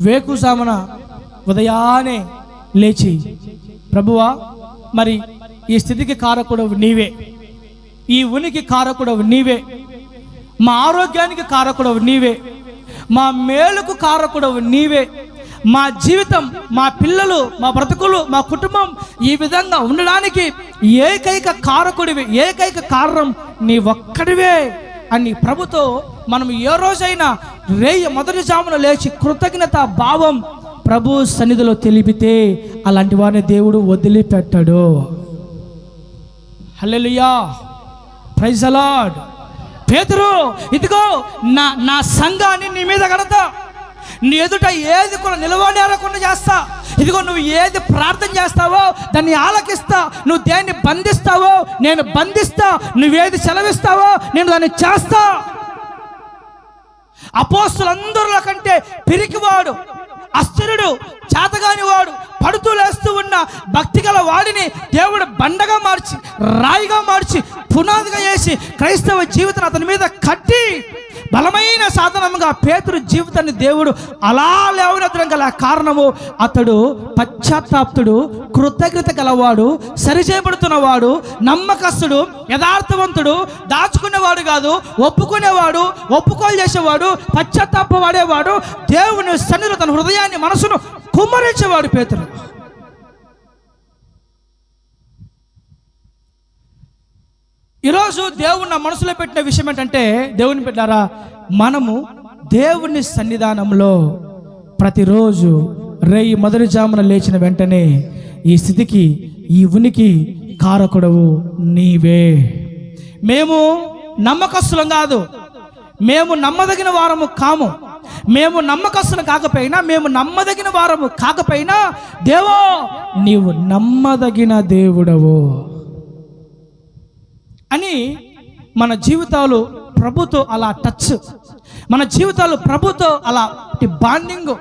వేకుజామున ఉదయాన్నే లేచి, ప్రభువా మరి ఈ స్థితికి కారకుడవు నీవే, ఈ ఉనికి కారకుడవు నీవే, మా ఆరోగ్యానికి కారకుడవు నీవే, మా మేలుకు కారకుడవు నీవే, మా జీవితం, మా పిల్లలు, మా బ్రతుకులు, మా కుటుంబం ఈ విధంగా ఉండడానికి ఏకైక కారకుడివి, ఏకైక కారణం నీ ఒక్కడివే అని ప్రభుతో మనం ఏ రోజైనా మొదటి జామున లేచి కృతజ్ఞత భావం ప్రభు సన్నిధిలో తెలిపితే అలాంటి వారిని దేవుడు వదిలిపెట్టాడు. హల్లెలూయా, ప్రైజ్ ది లార్డ్. పేతురు, ఇదిగో నా సంఘాన్ని నీ మీద కడతా, నీ ఎదుట ఏది కూడా నిలవనేరకుండా చేస్తా, ఇదిగో నువ్వు ఏది ప్రార్థన చేస్తావో దాన్ని ఆలకిస్తా, నువ్వు దేన్ని బంధిస్తావో నేను బంధిస్తా, నువ్వేది సెలవిస్తావో నేను దాన్ని చేస్తా. అపోస్తులందరిలో కంటే పిరికివాడు, అస్థిరుడు, చేతగాని వాడు, పడుతూ లేస్తూ ఉన్న భక్తి గల వాడిని దేవుడు బండగా మార్చి, రాయిగా మార్చి, పునాదిగా వేసి క్రైస్తవ జీవితాన్ని అతని మీద కట్టి బలమైన సాధనముగా పేతురు జీవితాన్ని దేవుడు అలా లేవనెత్తడం గల కారణము అతడు పశ్చాత్తాప్తుడు, కృతజ్ఞత గలవాడు, సరిచేయబడుతున్నవాడు, నమ్మకస్తుడు, యథార్థవంతుడు, దాచుకునేవాడు కాదు, ఒప్పుకునేవాడు, ఒప్పుకోలు చేసేవాడు, పశ్చాత్తాప వాడేవాడు, దేవుని సన్నిధిలో తన హృదయాన్ని, మనసును కుమ్మరించేవాడు పేతురు. ఈరోజు దేవుని నా మనసులో పెట్టిన విషయం ఏంటంటే, దేవుని పెట్టారా, మనము దేవుని సన్నిధానంలో ప్రతిరోజు మొదటి జామున లేచిన వెంటనే ఈ స్థితికి, ఈ ఉనికి కారకుడవు నీవే. మేము నమ్మకస్తులం కాదు, మేము నమ్మదగిన వారము కాము, మేము నమ్మకస్తులం కాకపోయినా, మేము నమ్మదగిన వారము కాకపోయినా, దేవో నీవు నమ్మదగిన దేవుడవు అని మన జీవితాలు ప్రభుతో అలా టచ్, మన జీవితాలు ప్రభుతో అలా బాండింగ్,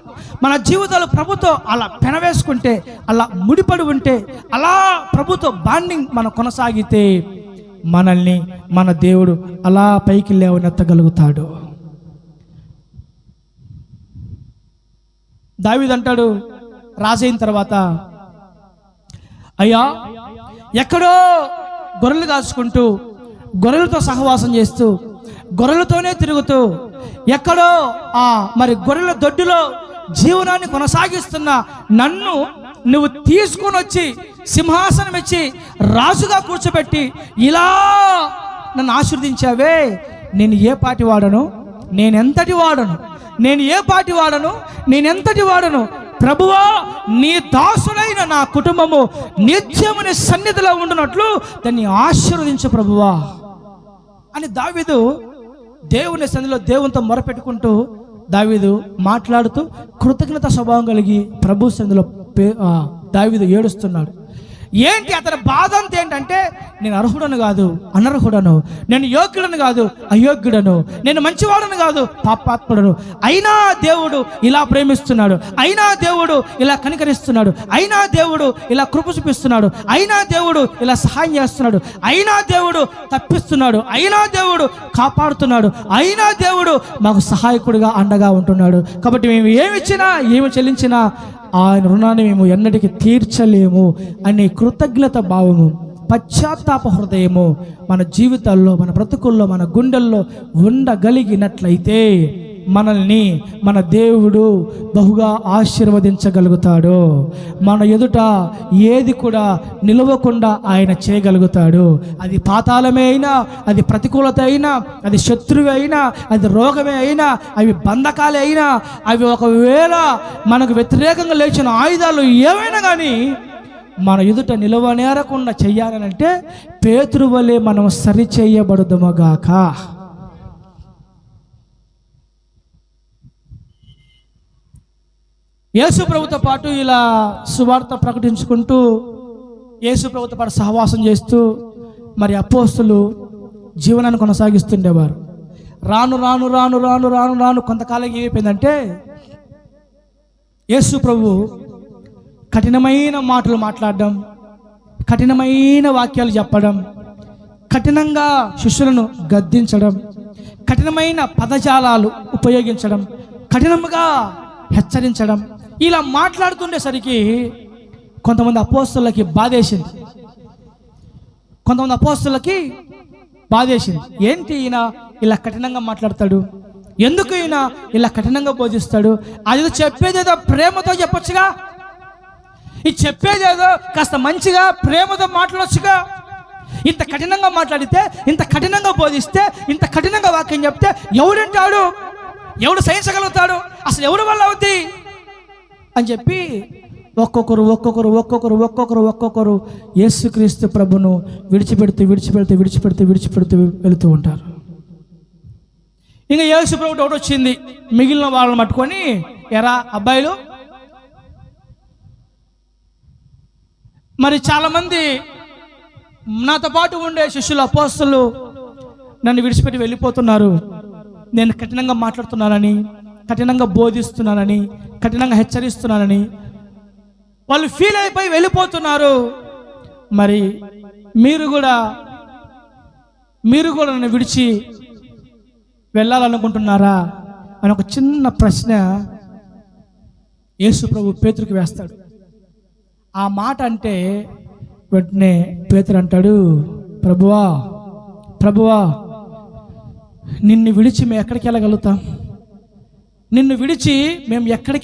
మన జీవితాలు ప్రభుతో అలా పెనవేసుకుంటే, అలా ముడిపడి ఉంటే, అలా ప్రభుతో బాండింగ్ మనం కొనసాగితే మనల్ని మన దేవుడు అలా పైకి లేవనెత్తగలుగుతాడు. దావీదు అంటాడు రాజైన తర్వాత, అయ్యా ఎక్కడో గొర్రెలు కాచుకుంటూ, గొర్రెలతో సహవాసం చేస్తూ, గొర్రెలతోనే తిరుగుతూ, ఎక్కడో మరి గొర్రెల దొడ్డిలో జీవనాన్ని కొనసాగిస్తున్న నన్ను నువ్వు తీసుకొని వచ్చి సింహాసనం ఇచ్చి రాజుగా కూర్చోబెట్టి ఇలా నన్ను ఆశీర్వదించావే, నేను ఏ పాటి వాడను, నేనెంతటి వాడను, నేను ఏ పాటి వాడను, నేనెంతటి వాడను, ప్రభువా నీ దాసుడైన నా కుటుంబము నిత్యము నీ సన్నిధిలో ఉండునట్లు దాన్ని ఆశీర్వదించు ప్రభువా అని దావీదు దేవుని సన్నిధిలో దేవునితో మొరపెట్టుకుంటూ, దావీదు మాట్లాడుతూ కృతజ్ఞత స్వభావం కలిగి ప్రభు సన్నిధిలో దావీదు ఏడుస్తున్నాడు. ఏంటి అతని బాధ అంతా ఏంటంటే, నేను అర్హుడను కాదు, అనర్హుడను, నేను యోగ్యుడను కాదు, అయోగ్యుడను, నేను మంచివాడను కాదు, పాపాత్ముడను, అయినా దేవుడు ఇలా ప్రేమిస్తున్నాడు, అయినా దేవుడు ఇలా కనికరిస్తున్నాడు, అయినా దేవుడు ఇలా కృప చూపిస్తున్నాడు, అయినా దేవుడు ఇలా సహాయం చేస్తున్నాడు, అయినా దేవుడు తప్పిస్తున్నాడు, అయినా దేవుడు కాపాడుతున్నాడు, అయినా దేవుడు మాకు సహాయకుడిగా అండగా ఉంటున్నాడు. కాబట్టి మేము ఏమిచ్చినా, ఏమి చెల్లించినా ఆయన రుణాన్ని మేము ఎన్నటికీ తీర్చలేము అనే కృతజ్ఞత భావము, పశ్చాత్తాప హృదయము మన జీవితాల్లో, మన బ్రతుకుల్లో, మన గుండెల్లో ఉండగలిగినట్లయితే మనల్ని మన దేవుడు బహుగా ఆశీర్వదించగలుగుతాడు. మన ఎదుట ఏది కూడా నిలవకుండా ఆయన చేయగలుగుతాడు. అది పాతాళమే అయినా, అది ప్రతికూలత అయినా, అది శత్రువు అయినా, అది రోగమే అయినా, అవి బంధకాలే అయినా, అవి ఒకవేళ మనకు వ్యతిరేకంగా లేచిన ఆయుధాలు ఏవైనా కానీ మన ఎదుట నిలవనేరకుండా చెయ్యాలనంటే పేతురు వలె మనం సరిచేయబడుదుమగాక. యేసు ప్రభుతో పాటు ఇలా సువార్త ప్రకటించుకుంటూ, యేసు ప్రభుతో పాటు సహవాసం చేస్తూ మరి అపోస్తులు జీవనాన్ని కొనసాగిస్తుండేవారు. రాను రాను రాను రాను రాను రాను కొంతకాలం ఏమైపోయిందంటే, యేసు ప్రభు కఠినమైన మాటలు మాట్లాడడం, కఠినమైన వాక్యాలు చెప్పడం, కఠినంగా శిష్యులను గద్దించడం, కఠినమైన పదజాలాలు ఉపయోగించడం, కఠినంగా హెచ్చరించడం, ఇలా మాట్లాడుతుండేసరికి కొంతమంది అపోస్తలులకి బాధేసింది. ఏంటి ఈయన ఇలా కఠినంగా మాట్లాడతాడు, ఎందుకు ఈయన ఇలా కఠినంగా బోధిస్తాడు? అది చెప్పేదేదో ప్రేమతో చెప్పొచ్చుగా, ఇది చెప్పేదేదో కాస్త మంచిగా ప్రేమతో మాట్లాడొచ్చుగా. ఇంత కఠినంగా మాట్లాడితే, ఇంత కఠినంగా బోధిస్తే, ఇంత కఠినంగా వాక్యం చెప్తే ఎవడంటాడు? ఎవడు సహించగలుగుతాడు? అసలు ఎవరి వల్ల అవుద్ది అని చెప్పి ఒక్కొక్కరు యేసుక్రీస్తు ప్రభును విడిచిపెడుతూ వెళుతూ ఉంటారు. ఇంకా యేసు ప్రభు డౌట్ వచ్చింది, మిగిలిన వాళ్ళని పట్టుకొని, ఎరా అబ్బాయిలు, మరి చాలామంది నాతో పాటు ఉండే శిష్యులు అపోస్తలు నన్ను విడిచిపెట్టి వెళ్ళిపోతున్నారు, నేను కఠినంగా మాట్లాడుతున్నానని, కఠినంగా బోధిస్తున్నానని, కఠినంగా హెచ్చరిస్తున్నానని వాళ్ళు ఫీల్ అయిపోయి వెళ్ళిపోతున్నారు. మరి మీరు కూడా నన్ను విడిచి వెళ్ళాలనుకుంటున్నారా అని ఒక చిన్న ప్రశ్న యేసు ప్రభు పేతురుకి వేస్తాడు. ఆ మాట అంటే వెంటనే పేతురు అంటాడు, ప్రభువా నిన్ను విడిచి మేము ఎక్కడికి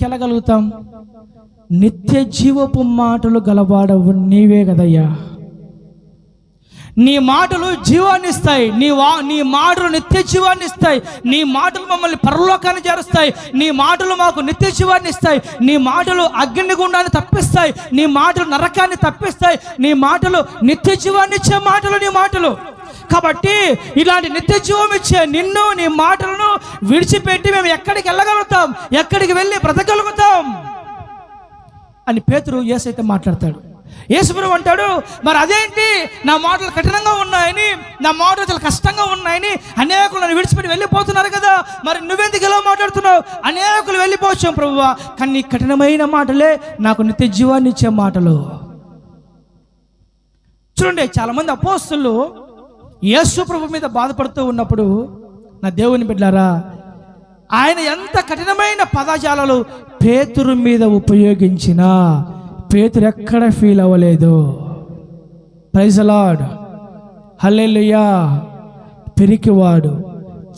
వెళ్ళగలుగుతాం? నిత్య జీవపు మాటలు గలవాడవు నీవే కదయ్యా. నీ మాటలు జీవాన్ని ఇస్తాయి, నీ మాటలు నిత్య జీవాన్ని ఇస్తాయి, నీ మాటలు మమ్మల్ని పరలోకాన్ని చేరుస్తాయి, నీ మాటలు మాకు నిత్య జీవాన్ని ఇస్తాయి, నీ మాటలు అగ్ని గుండాన్ని తప్పిస్తాయి, నీ మాటలు నరకాన్ని తప్పిస్తాయి, నీ మాటలు నిత్య జీవాన్ని ఇచ్చే మాటలు నీ మాటలు. కాబట్టి ఇలాంటి నిత్య జీవం ఇచ్చే నిన్ను, నీ మాటలను విడిచిపెట్టి మేము ఎక్కడికి వెళ్ళగలుగుతాం? ఎక్కడికి వెళ్ళి బ్రతకగలుగుతాం అని పేతురు యేసైతే మాట్లాడతాడు. యేసుప్రభు అంటాడు, మరి అదేంటి, నా మాటలు కఠినంగా ఉన్నాయని, నా మాటలు చాలా కష్టంగా ఉన్నాయని అనేకులు నన్ను విడిచిపెట్టి వెళ్ళిపోతున్నారు కదా, మరి నువ్వెందుకు ఇలా మాట్లాడుతున్నావు? అనేకులు వెళ్ళిపోవచ్చాం ప్రభువా, కానీ కఠినమైన మాటలే నాకు నిత్య జీవాన్ని ఇచ్చే మాటలు. చూడండి, చాలామంది అపోస్తలులు యేసు ప్రభు మీద బాధపడుతూ ఉన్నప్పుడు, నా దేవుని బిడ్డలారా, ఆయన ఎంత కఠినమైన పదజాలాలు పేతురు మీద ఉపయోగించినా పేతురు ఎక్కడ ఫీల్ అవ్వలేదు. ప్రైజ్ ది లార్డ్, హల్లెలూయా. పిరికివాడు,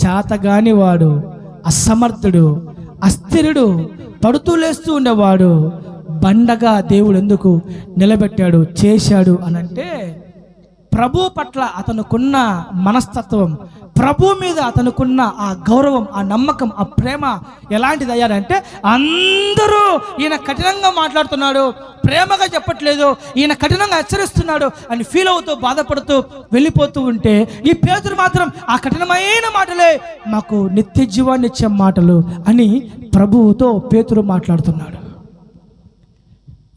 చాతగానివాడు, అసమర్థుడు, అస్థిరుడు, పడుతూ లేస్తూ ఉండేవాడు బండగా దేవుడు ఎందుకు నిలబెట్టాడు, చేశాడు అనంటే ప్రభు పట్ల అతనుకున్న మనస్తత్వం, ప్రభు మీద అతనుకున్న ఆ గౌరవం, ఆ నమ్మకం, ఆ ప్రేమ ఎలాంటిది అయ్యాడంటే, అందరూ ఈయన కఠినంగా మాట్లాడుతున్నాడు, ప్రేమగా చెప్పట్లేదు, ఈయన కఠినంగా హెచ్చరిస్తున్నాడు అని ఫీల్ అవుతూ బాధపడుతూ వెళ్ళిపోతూ ఉంటే, ఈ పేతురు మాత్రం ఆ కఠినమైన మాటలే మాకు నిత్య జీవాన్ని ఇచ్చే మాటలు అని ప్రభువుతో పేతురు మాట్లాడుతున్నాడు.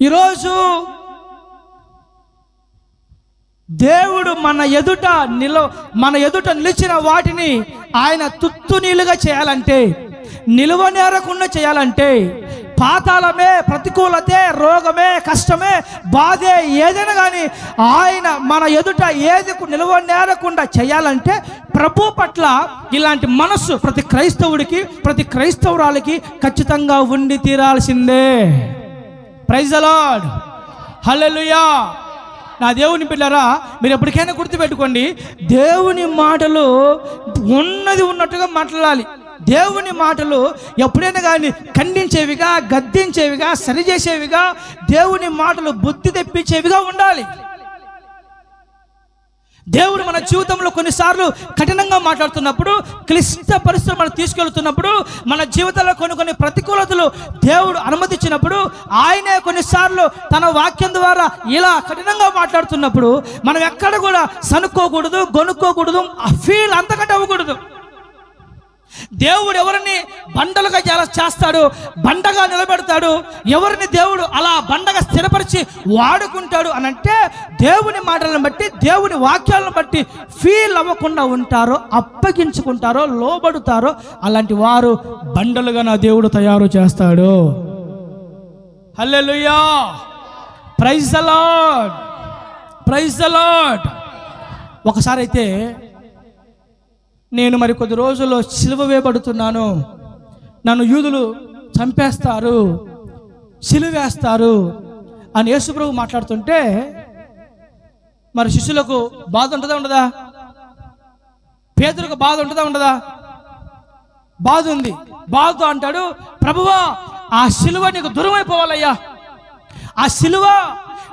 ఈరోజు దేవుడు మన ఎదుట నిలిచిన వాటిని ఆయన తుత్తు నీలుగా చేయాలంటే, నిలువనేరకుండా చేయాలంటే, పాతాళమే, ప్రతికూలతే, రోగమే, కష్టమే, బాధే ఏదైనా కానీ ఆయన మన ఎదుట ఏది నిలువనేరకుండా చేయాలంటే ప్రభు పట్ల ఇలాంటి మనస్సు ప్రతి క్రైస్తవుడికి, ప్రతి క్రైస్తవురాలికి ఖచ్చితంగా ఉండి తీరాల్సిందే. ప్రైజ్ ది లార్డ్, హల్లెలూయా. నా దేవుని పిల్లరా, మీరు ఎప్పటికైనా గుర్తుపెట్టుకోండి, దేవుని మాటలు ఉన్నది ఉన్నట్టుగా మాట్లాడాలి. దేవుని మాటలు ఎప్పుడైనా కానీ ఖండించేవిగా, గద్దించేవిగా, సరిచేసేవిగా, దేవుని మాటలు బుద్ధి తెప్పించేవిగా ఉండాలి. దేవుడు మన జీవితంలో కొన్నిసార్లు కఠినంగా మాట్లాడుతున్నప్పుడు, క్లిష్ట పరిస్థితులు మనం తీసుకెళ్తున్నప్పుడు, మన జీవితంలో కొన్ని ప్రతికూలతలు దేవుడు అనుమతించినప్పుడు, ఆయనే కొన్నిసార్లు తన వాక్యం ద్వారా ఇలా కఠినంగా మాట్లాడుతున్నప్పుడు మనం ఎక్కడ కూడా సనుక్కోకూడదు, గొనుక్కోకూడదు, ఫీల్ అంతకంటే అవ్వకూడదు. దేవుడు ఎవరిని బండలుగా చేస్తాడు, బండగా నిలబెడతాడు, ఎవరిని దేవుడు అలా బండగా స్థిరపరిచి వాడుకుంటాడు అనంటే దేవుని మాటలను బట్టి, దేవుని వాక్యాలను బట్టి ఫీల్ అవ్వకుండా ఉంటారో, అప్పగించుకుంటారో, లోబడుతారో అలాంటి వారు బండలుగా నా దేవుడు తయారు చేస్తాడు. Hallelujah, praise the Lord, praise the Lord. ఒకసారి అయితే నేను మరి కొద్ది రోజుల్లో సిలువ వేయబడుతున్నాను, నన్ను యూదులు చంపేస్తారు, సిలువేస్తారు అని యేసుప్రభు మాట్లాడుతుంటే మరి శిష్యులకు బాధ ఉంటుందా ఉండదా? పేతురుకు బాధ ఉంటుందా ఉండదా? బాధ ఉంది. బాధతో అంటాడు, ప్రభువా ఆ సిలువ నీకు దూరం అయిపోవాలయ్యా, ఆ సిలువ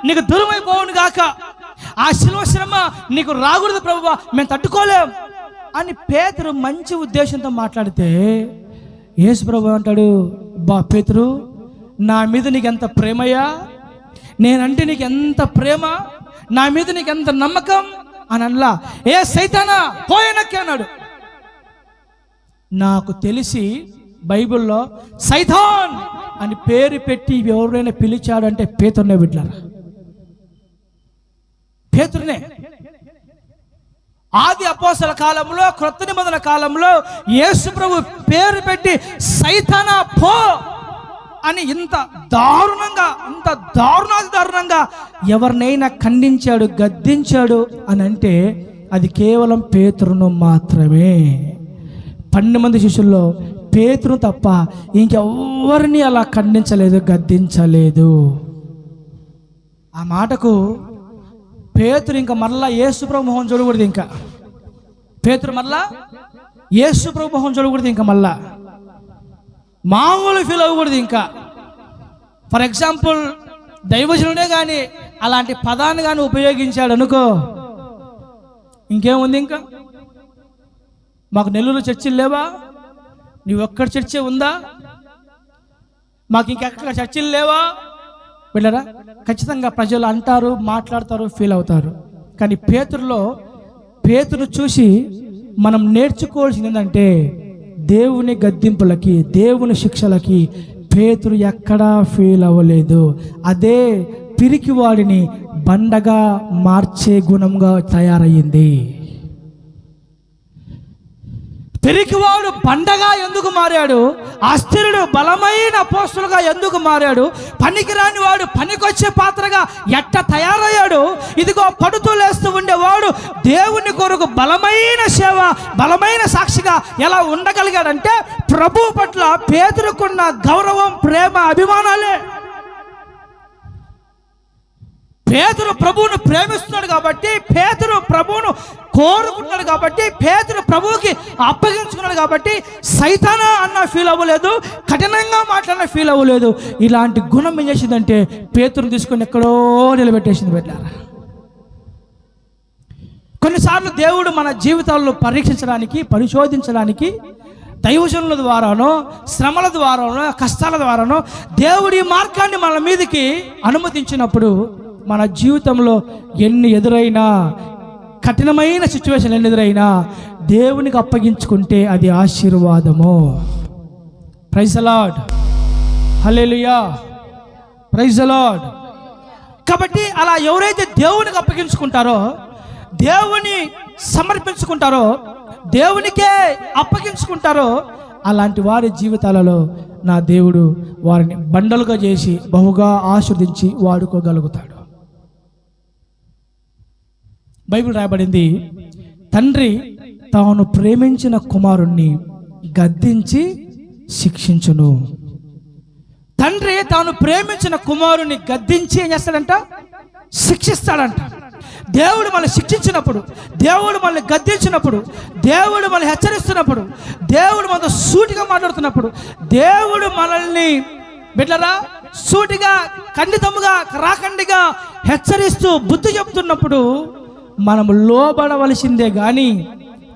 నీకు దూరం అయిపోవును గాక, ఆ సిలువ శ్రమ నీకు రాకూడదు ప్రభువా, మేము తట్టుకోలేం అని పేతురు మంచి ఉద్దేశంతో మాట్లాడితే యేసు ప్రభు అంటాడు, బా పేతురు, నా మీద నీకు ఎంత ప్రేమయ్యా, నేనంటే నీకు ఎంత ప్రేమ, నా మీద నీకు ఎంత నమ్మకం అని అనలా. ఏ సైతానా పోయనక్కి అన్నాడు. నాకు తెలిసి బైబిల్లో సైతాన్ అని పేరు పెట్టి ఎవరైనా పిలిచాడు అంటే పేతురునే బిడ్డలారా, పేతురునే. ఆది అపోస్తల కాలంలో, క్రొత్త నిబంధన కాలంలో యేసు ప్రభు పేరు పెట్టి సైతానా పో అని ఇంత దారుణంగా ఎవరినైనా ఖండించాడు, గద్దించాడు అని అంటే అది కేవలం పేతురును మాత్రమే. 12 మంది శిష్యుల్లో పేతురు తప్ప ఇంకెవ్వరిని అలా ఖండించలేదు, గద్దించలేదు. ఆ మాటకు పేతురు ఇంకా మరలా యేసుప్రభు మొహం చూడకూడదు. ఇంకా పేతురు మరలా యేసుప్రభు మొహం చూడకూడదు. ఇంకా మళ్ళా మామూలు ఫీల్ అవ్వకూడదు. ఇంకా ఫర్ ఎగ్జాంపుల్ దైవజనుడే కానీ అలాంటి పదాన్ని కానీ ఉపయోగించాడు అనుకో, ఇంకేముంది? ఇంకా మాకు నెల్లూరు చర్చిలు లేవా? నీవు ఒక్కడి చర్చే ఉందా? మాకు ఇంకెక్కడ చర్చిలు లేవా? వెళ్ళరా, ఖచ్చితంగా ప్రజలు అంటారు, మాట్లాడతారు, ఫీల్ అవుతారు. కానీ పేతురును చూసి మనం నేర్చుకోవాల్సింది ఏంటంటే, దేవుని గద్దింపులకి, దేవుని శిక్షలకి పేతురు ఎక్కడా ఫీల్ అవ్వలేదు. అదే పిరికివాడిని బండగా మార్చే గుణంగా తయారయ్యింది. పిరికివాడు బండగా ఎందుకు మారాడు? అస్థిరుడు బలమైన అపోస్తలుగా ఎందుకు మారాడు? పనికిరాని వాడు పనికొచ్చే పాత్రగా ఎట్ట తయారయ్యాడు? ఇదిగో పడుతూ లేస్తూ ఉండేవాడు దేవుని కొరకు బలమైన సేవ, బలమైన సాక్షిగా ఎలా ఉండగలిగాడంటే ప్రభు పట్ల పేతురుకున్న గౌరవం, ప్రేమ, అభిమానాలే. పేతురు ప్రభువును ప్రేమిస్తున్నాడు కాబట్టి, పేతురు ప్రభువును కోరుకుంటున్నాడు కాబట్టి, పేతురు ప్రభువుకి అప్పగించుకున్నాడు కాబట్టి సైతానా అన్న ఫీల్ అవ్వలేదు, కఠినంగా మాట్లాడిన ఫీల్ అవ్వలేదు. ఇలాంటి గుణం ఏం చేసిందంటే పేతురుని తీసుకొని ఎక్కడో నిలబెట్టేసింది. పెట్టారా, కొన్నిసార్లు దేవుడు మన జీవితాల్లో పరీక్షించడానికి, పరిశోధించడానికి దైవజనుల ద్వారానో, శ్రమల ద్వారానో, కష్టాల ద్వారానో దేవుడి మార్గాన్ని మన మీదకి అనుమతించినప్పుడు మన జీవితంలో ఎన్ని ఎదురైనా, కఠినమైన సిచ్యువేషన్ ఎన్ని ఎదురైనా దేవునికి అప్పగించుకుంటే అది ఆశీర్వాదము. Praise the Lord, hallelujah, praise the Lord. కాబట్టి అలా ఎవరైతే దేవునికి అప్పగించుకుంటారో, దేవుని సమర్పించుకుంటారో, దేవునికే అప్పగించుకుంటారో, అలాంటి వారి జీవితాలలో నా దేవుడు వారిని బండలుగా చేసి బహుగా ఆశీర్వదించి వాడుకోగలుగుతాడు. బైబిల్ రాయబడింది, తండ్రి తాను ప్రేమించిన కుమారుణ్ణి గద్దించి శిక్షించును. తండ్రి తాను ప్రేమించిన కుమారుణ్ణి గద్దించి ఏం చేస్తాడంట? శిక్షిస్తాడంట. దేవుడు మనల్ని శిక్షించినప్పుడు, దేవుడు మనల్ని గద్దించినప్పుడు, దేవుడు మనల్ని హెచ్చరిస్తున్నప్పుడు, దేవుడు మనతో సూటిగా మాట్లాడుతున్నప్పుడు, దేవుడు మనల్ని బిడ్డరా సూటిగా, ఖండితముగా, రాకండిగా హెచ్చరిస్తూ బుద్ధి చెప్తున్నప్పుడు మనము లోబడవలసిందే కానీ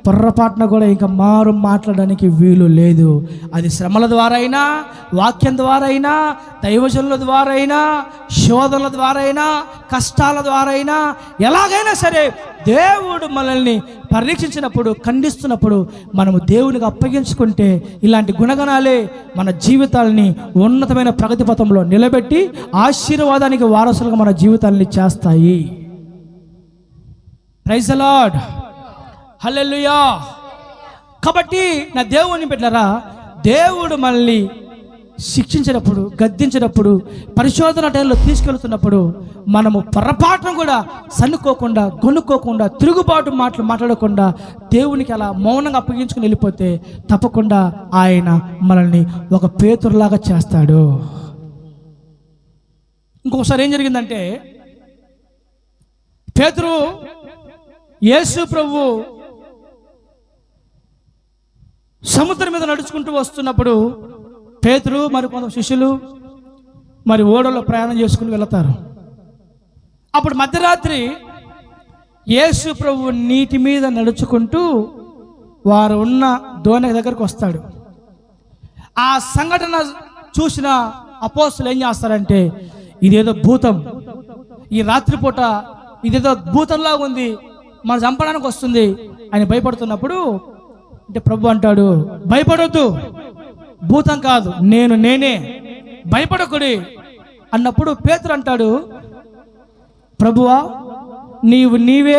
పొర్రపాటున కూడా ఇంకా మారు మాట్లాడడానికి వీలు లేదు. అది శ్రమల ద్వారా అయినా, వాక్యం ద్వారా అయినా, దైవజనుల ద్వారా అయినా, శోధనల ద్వారా అయినా, కష్టాల ద్వారా అయినా, ఎలాగైనా సరే దేవుడు మనల్ని పరీక్షించినప్పుడు, ఖండిస్తున్నప్పుడు మనము దేవునికి అప్పగించుకుంటే ఇలాంటి గుణగణాలే మన జీవితాలని ఉన్నతమైన ప్రగతి పథంలో నిలబెట్టి ఆశీర్వాదానికి వారసులుగా మన జీవితాలని చేస్తాయి. ప్రైజ్ ది లార్డ్, హల్లెలూయా. కాబట్టి నా దేవుని బిడ్డలారా, దేవుడు మనల్ని శిక్షించినప్పుడు, గద్దించినప్పుడు, పరిశోధన టైంలో తీసుకెళ్తున్నప్పుడు మనము పొరపాటును కూడా సన్నుకోకుండా, గొనుక్కోకుండా, తిరుగుబాటు మాటలు మాట్లాడకుండా దేవునికి అలా మౌనంగా అప్పగించుకుని వెళ్ళిపోతే తప్పకుండా ఆయన మనల్ని ఒక పేతురులాగా చేస్తాడు. ఇంకొకసారి ఏం జరిగిందంటే, పేతురు యేసు ప్రభు సముద్రం మీద నడుచుకుంటూ వస్తున్నప్పుడు పేతురు మరి కొంత శిష్యులు మరి ఓడలో ప్రయాణం చేసుకుని వెళతారు. అప్పుడు మధ్యరాత్రి యేసు ప్రభు నీటి మీద నడుచుకుంటూ వారు ఉన్న దోణి దగ్గరకు వస్తాడు. ఆ సంఘటన చూసిన అపోస్తులు ఏం చేస్తారంటే, ఇదేదో భూతం, ఈ రాత్రిపూట ఇదేదో భూతంలాగా ఉంది, మన చంపడానికి వస్తుంది అని భయపడుతున్నప్పుడు అంటే ప్రభు అంటాడు, భయపడొద్దు, భూతం కాదు, నేనే, భయపడకుడి అన్నప్పుడు పేతురు అంటాడు, ప్రభువా నీవే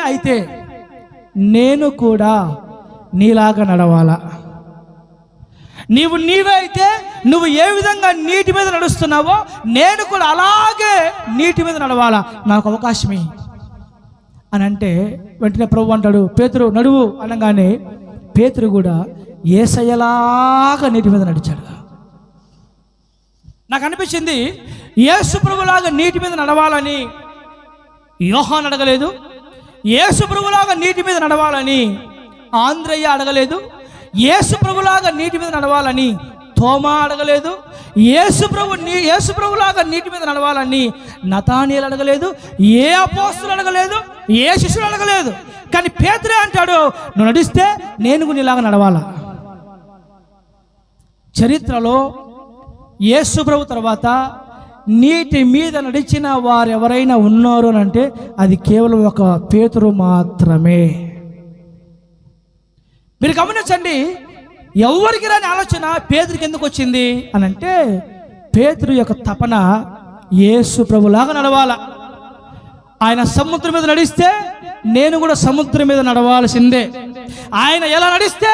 అయితే నేను కూడా నీలాగా నడవాలా? నీవే అయితే నువ్వు ఏ విధంగా నీటి మీద నడుస్తున్నావో నేను కూడా అలాగే నీటి మీద నడవాలా, నాకు అవకాశమే అని అంటే వెంటనే ప్రభు అంటాడు, పేతురు నడువు అనగానే పేతురు కూడా యేసయ్యలాగా నీటి మీద నడిచాడు. నాకు అనిపించింది, యేసు ప్రభులాగా నీటి మీద నడవాలని యోహాను అడగలేదు, యేసు ప్రభులాగా నీటి మీద నడవాలని ఆంద్రయ్య అడగలేదు, యేసు ప్రభులాగా నీటి మీద నడవాలని తోమా అడగలేదు, యేసు ప్రభులాగా నీటి మీద నడవాలని నతానీయులు అడగలేదు, ఏ అపోస్తులు అడగలేదు, ఏ శిష్యులు అడగలేదు. కానీ పేతురే అంటాడు, నువ్వు నడిస్తే నేను నీలాగా నడవాలా. చరిత్రలో యేసు ప్రభు తర్వాత నీటి మీద నడిచిన వారు ఎవరైనా ఉన్నారు అని అంటే అది కేవలం ఒక పేతురు మాత్రమే. మీరు గమనించండి, ఎవరికి రాని ఆలోచన పేతురికి ఎందుకు వచ్చింది అని అంటే, పేతురు యొక్క తపన యేసు ప్రభులాగా నడవాలా. ఆయన సముద్రం మీద నడిస్తే నేను కూడా సముద్రం మీద నడవాల్సిందే. ఆయన ఎలా నడిస్తే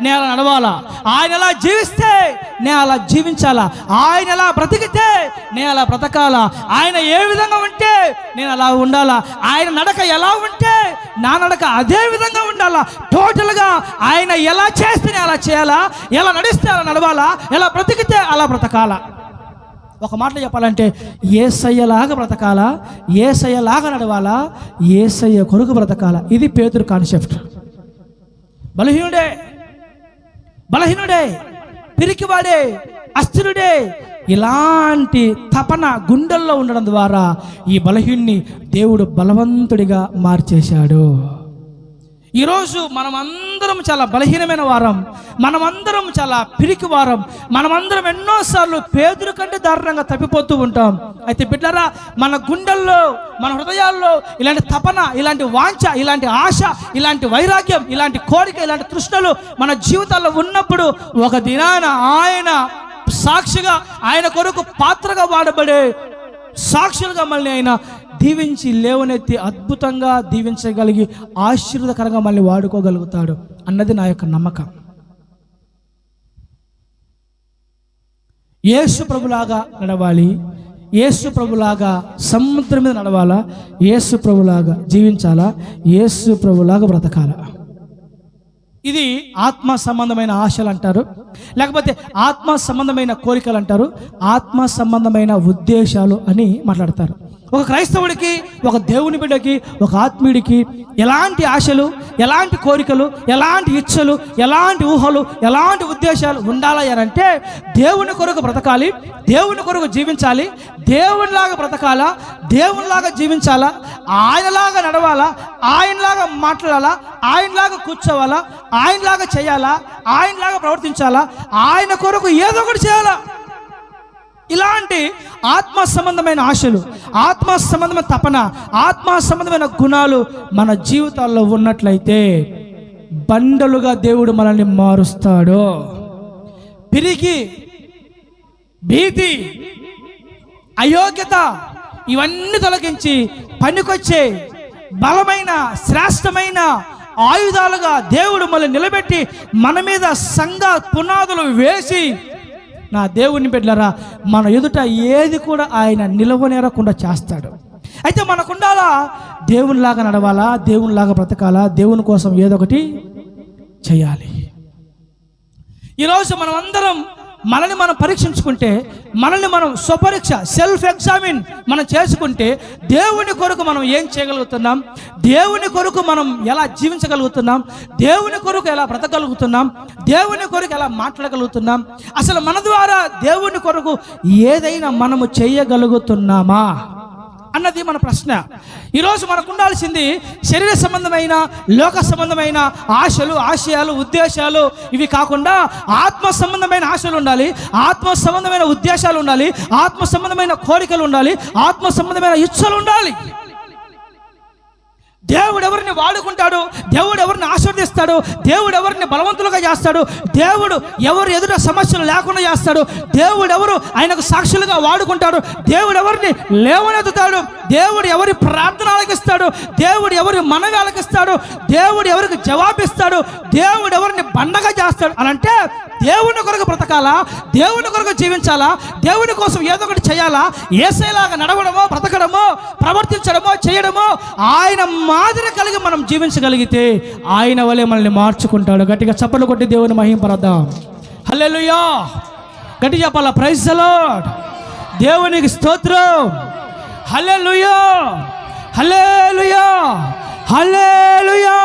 నేను అలా నడవాలా, ఆయన ఎలా జీవిస్తే నేను అలా జీవించాలా, ఆయన ఎలా బ్రతికితే నేను అలా బ్రతకాలా, ఆయన ఏ విధంగా ఉంటే నేను అలా ఉండాలా, ఆయన నడక ఎలా ఉంటే నా నడక అదే విధంగా ఉండాలా. టోటల్గా ఆయన ఎలా చేస్తే నేను అలా చేయాలా, ఎలా నడిస్తే అలా నడవాలా, ఎలా బ్రతికితే అలా బ్రతకాలా. ఒక మాటలో చెప్పాలంటే యేసయ్యలాగా బ్రతకాలా, యేసయ్యలాగా నడవాలా, యేసయ్య కొరకు బ్రతకాలా. ఇది పేతురు కాన్సెప్ట్. బలహీనుడే, పిరికివాడే, అస్థిరుడే, ఇలాంటి తపన గుండెల్లో ఉండడం ద్వారా ఈ బలహీనుని దేవుడు బలవంతుడిగా మార్చేశాడు. ఈరోజు మనమందరం చాలా బలహీనమైన వారం, మనమందరం చాలా పిరికి వారం, మనమందరం ఎన్నోసార్లు పేదరు కంటే దారుణంగా తప్పిపోతూ ఉంటాం. అయితే బిడ్డలారా, మన గుండెల్లో, మన హృదయాల్లో ఇలాంటి తపన, ఇలాంటి వాంఛ, ఇలాంటి ఆశ, ఇలాంటి వైరాగ్యం, ఇలాంటి కోరిక, ఇలాంటి తృష్ణలు మన జీవితాల్లో ఉన్నప్పుడు ఒక దినాన ఆయన సాక్షిగా, ఆయన కొరకు పాత్రగా వాడబడే సాక్షులుగా మళ్ళీ ఆయన దీవించి లేవనెత్తి అద్భుతంగా దీవించగలిగి ఆశీర్వాదకరంగా మళ్ళీ వాడుకోగలుగుతాడు అన్నది నా యొక్క నమ్మకం. యేసు ప్రభులాగా నడవాలి, యేసు ప్రభులాగా సముద్రం మీద నడవాలా, యేసు ప్రభులాగా జీవించాలా, యేసు ప్రభులాగా బ్రతకాలా. ఇది ఆత్మ సంబంధమైన ఆశలు అంటారు, లేకపోతే ఆత్మ సంబంధమైన కోరికలు అంటారు, ఆత్మ సంబంధమైన ఉద్దేశాలు అని మాట్లాడతారు. ఒక క్రైస్తవుడికి, ఒక దేవుని బిడ్డకి, ఒక ఆత్మీయుడికి ఎలాంటి ఆశలు, ఎలాంటి కోరికలు, ఎలాంటి ఇచ్చలు, ఎలాంటి ఊహలు, ఎలాంటి ఉద్దేశాలు ఉండాలి అని అంటే దేవుని కొరకు బ్రతకాలి, దేవుని కొరకు జీవించాలి, దేవునిలాగా బ్రతకాలా, దేవునిలాగా జీవించాలా, ఆయనలాగా నడవాలా, ఆయనలాగా మాట్లాడాలా, ఆయనలాగా కూర్చోవాలా, ఆయనలాగా చేయాలా, ఆయనలాగా ప్రవర్తించాలా, ఆయన కొరకు ఏదో ఒకటి చేయాలా. ఇలాంటి ఆత్మ సంబంధమైన ఆశలు, ఆత్మ సంబంధమైన తపన, ఆత్మ సంబంధమైన గుణాలు మన జీవితాల్లో ఉన్నట్లయితే బండలుగా దేవుడు మనల్ని మారుస్తాడు. పిరికి, భీతి, అయోగ్యత ఇవన్నీ తొలగించి పనికొచ్చే బలమైన, శ్రేష్టమైన, ఆయుధాలుగా దేవుడు మళ్ళీ నిలబెట్టి మన మీద సంఘ పునాదులు వేసి, నా దేవుని బిడ్డలారా, మన ఎదుట ఏది కూడా ఆయన నిలవనేరకుండా చేస్తాడు. అయితే మనకుండాలా, దేవునిలాగా నడవాలా, దేవునిలాగా బ్రతకాలా, దేవుని కోసం ఏదో ఒకటి చేయాలి. ఈరోజు మనం అందరం మనల్ని మనం పరీక్షించుకుంటే, మనల్ని మనం స్వపరీక్ష, సెల్ఫ్ ఎగ్జామిన్ మనం చేసుకుంటే, దేవుని కొరకు మనం ఏం చేయగలుగుతున్నాం, దేవుని కొరకు మనం ఎలా జీవించగలుగుతున్నాం, దేవుని కొరకు ఎలా బ్రతకగలుగుతున్నాం, దేవుని కొరకు ఎలా మాట్లాడగలుగుతున్నాం, అసలు మన ద్వారా దేవుని కొరకు ఏదైనా మనము చేయగలుగుతున్నామా అన్నది మన ప్రశ్న. ఈరోజు మనకు ఉండాల్సింది శరీర సంబంధమైన, లోక సంబంధమైన ఆశలు, ఆశయాలు, ఉద్దేశాలు ఇవి కాకుండా ఆత్మ సంబంధమైన ఆశలు ఉండాలి, ఆత్మ సంబంధమైన ఉద్దేశాలు ఉండాలి, ఆత్మ సంబంధమైన కోరికలు ఉండాలి, ఆత్మ సంబంధమైన ఇచ్చలు ఉండాలి. దేవుడు ఎవరిని వాడుకుంటాడు, దేవుడు ఎవరిని ఆశీర్వదిస్తాడు, దేవుడు ఎవరిని బలవంతులుగా చేస్తాడు, దేవుడు ఎవరు ఎదుట సమస్యలు లేకుండా చేస్తాడు, దేవుడు ఎవరు ఆయనకు సాక్షులుగా వాడుకుంటాడు, దేవుడు ఎవరిని లేవనెత్తుతాడు, దేవుడు ఎవరి ప్రార్థన ఆలకిస్తాడు, దేవుడు ఎవరి మనవి ఆలకిస్తాడు, దేవుడు ఎవరికి జవాబిస్తాడు, దేవుడు ఎవరిని బండగా చేస్తాడు అని అంటే, దేవుని కొరకు బ్రతకాలా, దేవుని కొరకు జీవించాలా, దేవుని కోసం ఏదో ఒకటి చేయాలా, యేసయ్యలాగా నడవడమో, బ్రతకడమో, ప్రవర్తించడమో, చేయడమో, ఆయన మాదిరి కలిగి మనం జీవించగలిగితే ఆయన వలె మనల్ని మార్చుకుంటాడు. గట్టిగా చప్పట్లు కొట్టి దేవుని మహింపరద్దాం. హల్లెలూయా. గట్టి చెప్పాలా, ప్రైజ్ ది లార్డ్. దేవునికి స్తోత్రం. హల్లెలూయా, హల్లెలూయా, హల్లెలూయా.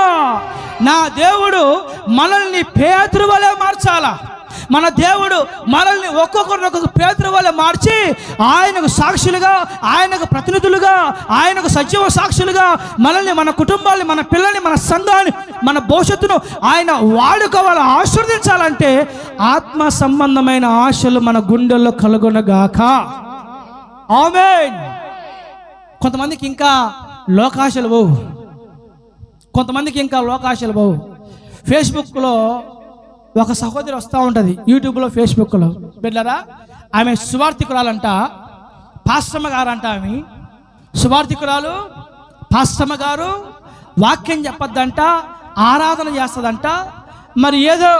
నా దేవుడు మనల్ని పేతురు వలె మార్చాలా. మన దేవుడు మనల్ని ఒక్కొక్క పేతురు వలె మార్చి ఆయనకు సాక్షులుగా, ఆయనకు ప్రతినిధులుగా, ఆయనకు సజీవ సాక్షులుగా మనల్ని, మన కుటుంబాన్ని, మన పిల్లల్ని, మన సంఘాన్ని, మన భవిష్యత్తును ఆయన వాడుకోవాలి, ఆశీర్వదించాలంటే ఆత్మ సంబంధమైన ఆశలు మన గుండెల్లో కలుగునగాక. ఆమేన్. కొంతమందికి ఇంకా లోకాశలు పోవు, కొంతమందికి ఇంకా లోకాశలు పోవు. ఫేస్బుక్లో ఒక సహోదరి వస్తూ ఉంటుంది, యూట్యూబ్లో, ఫేస్బుక్లో. బిడ్డలారా, ఆమె సువార్థికురాలంట, పాస్టమ్మ గారు అంట. ఆమె సువార్థికురాలు, పాస్టమ్మ గారు. వాక్యం చెప్పొద్దంట, ఆరాధన చేస్తుందంట, మరి ఏదో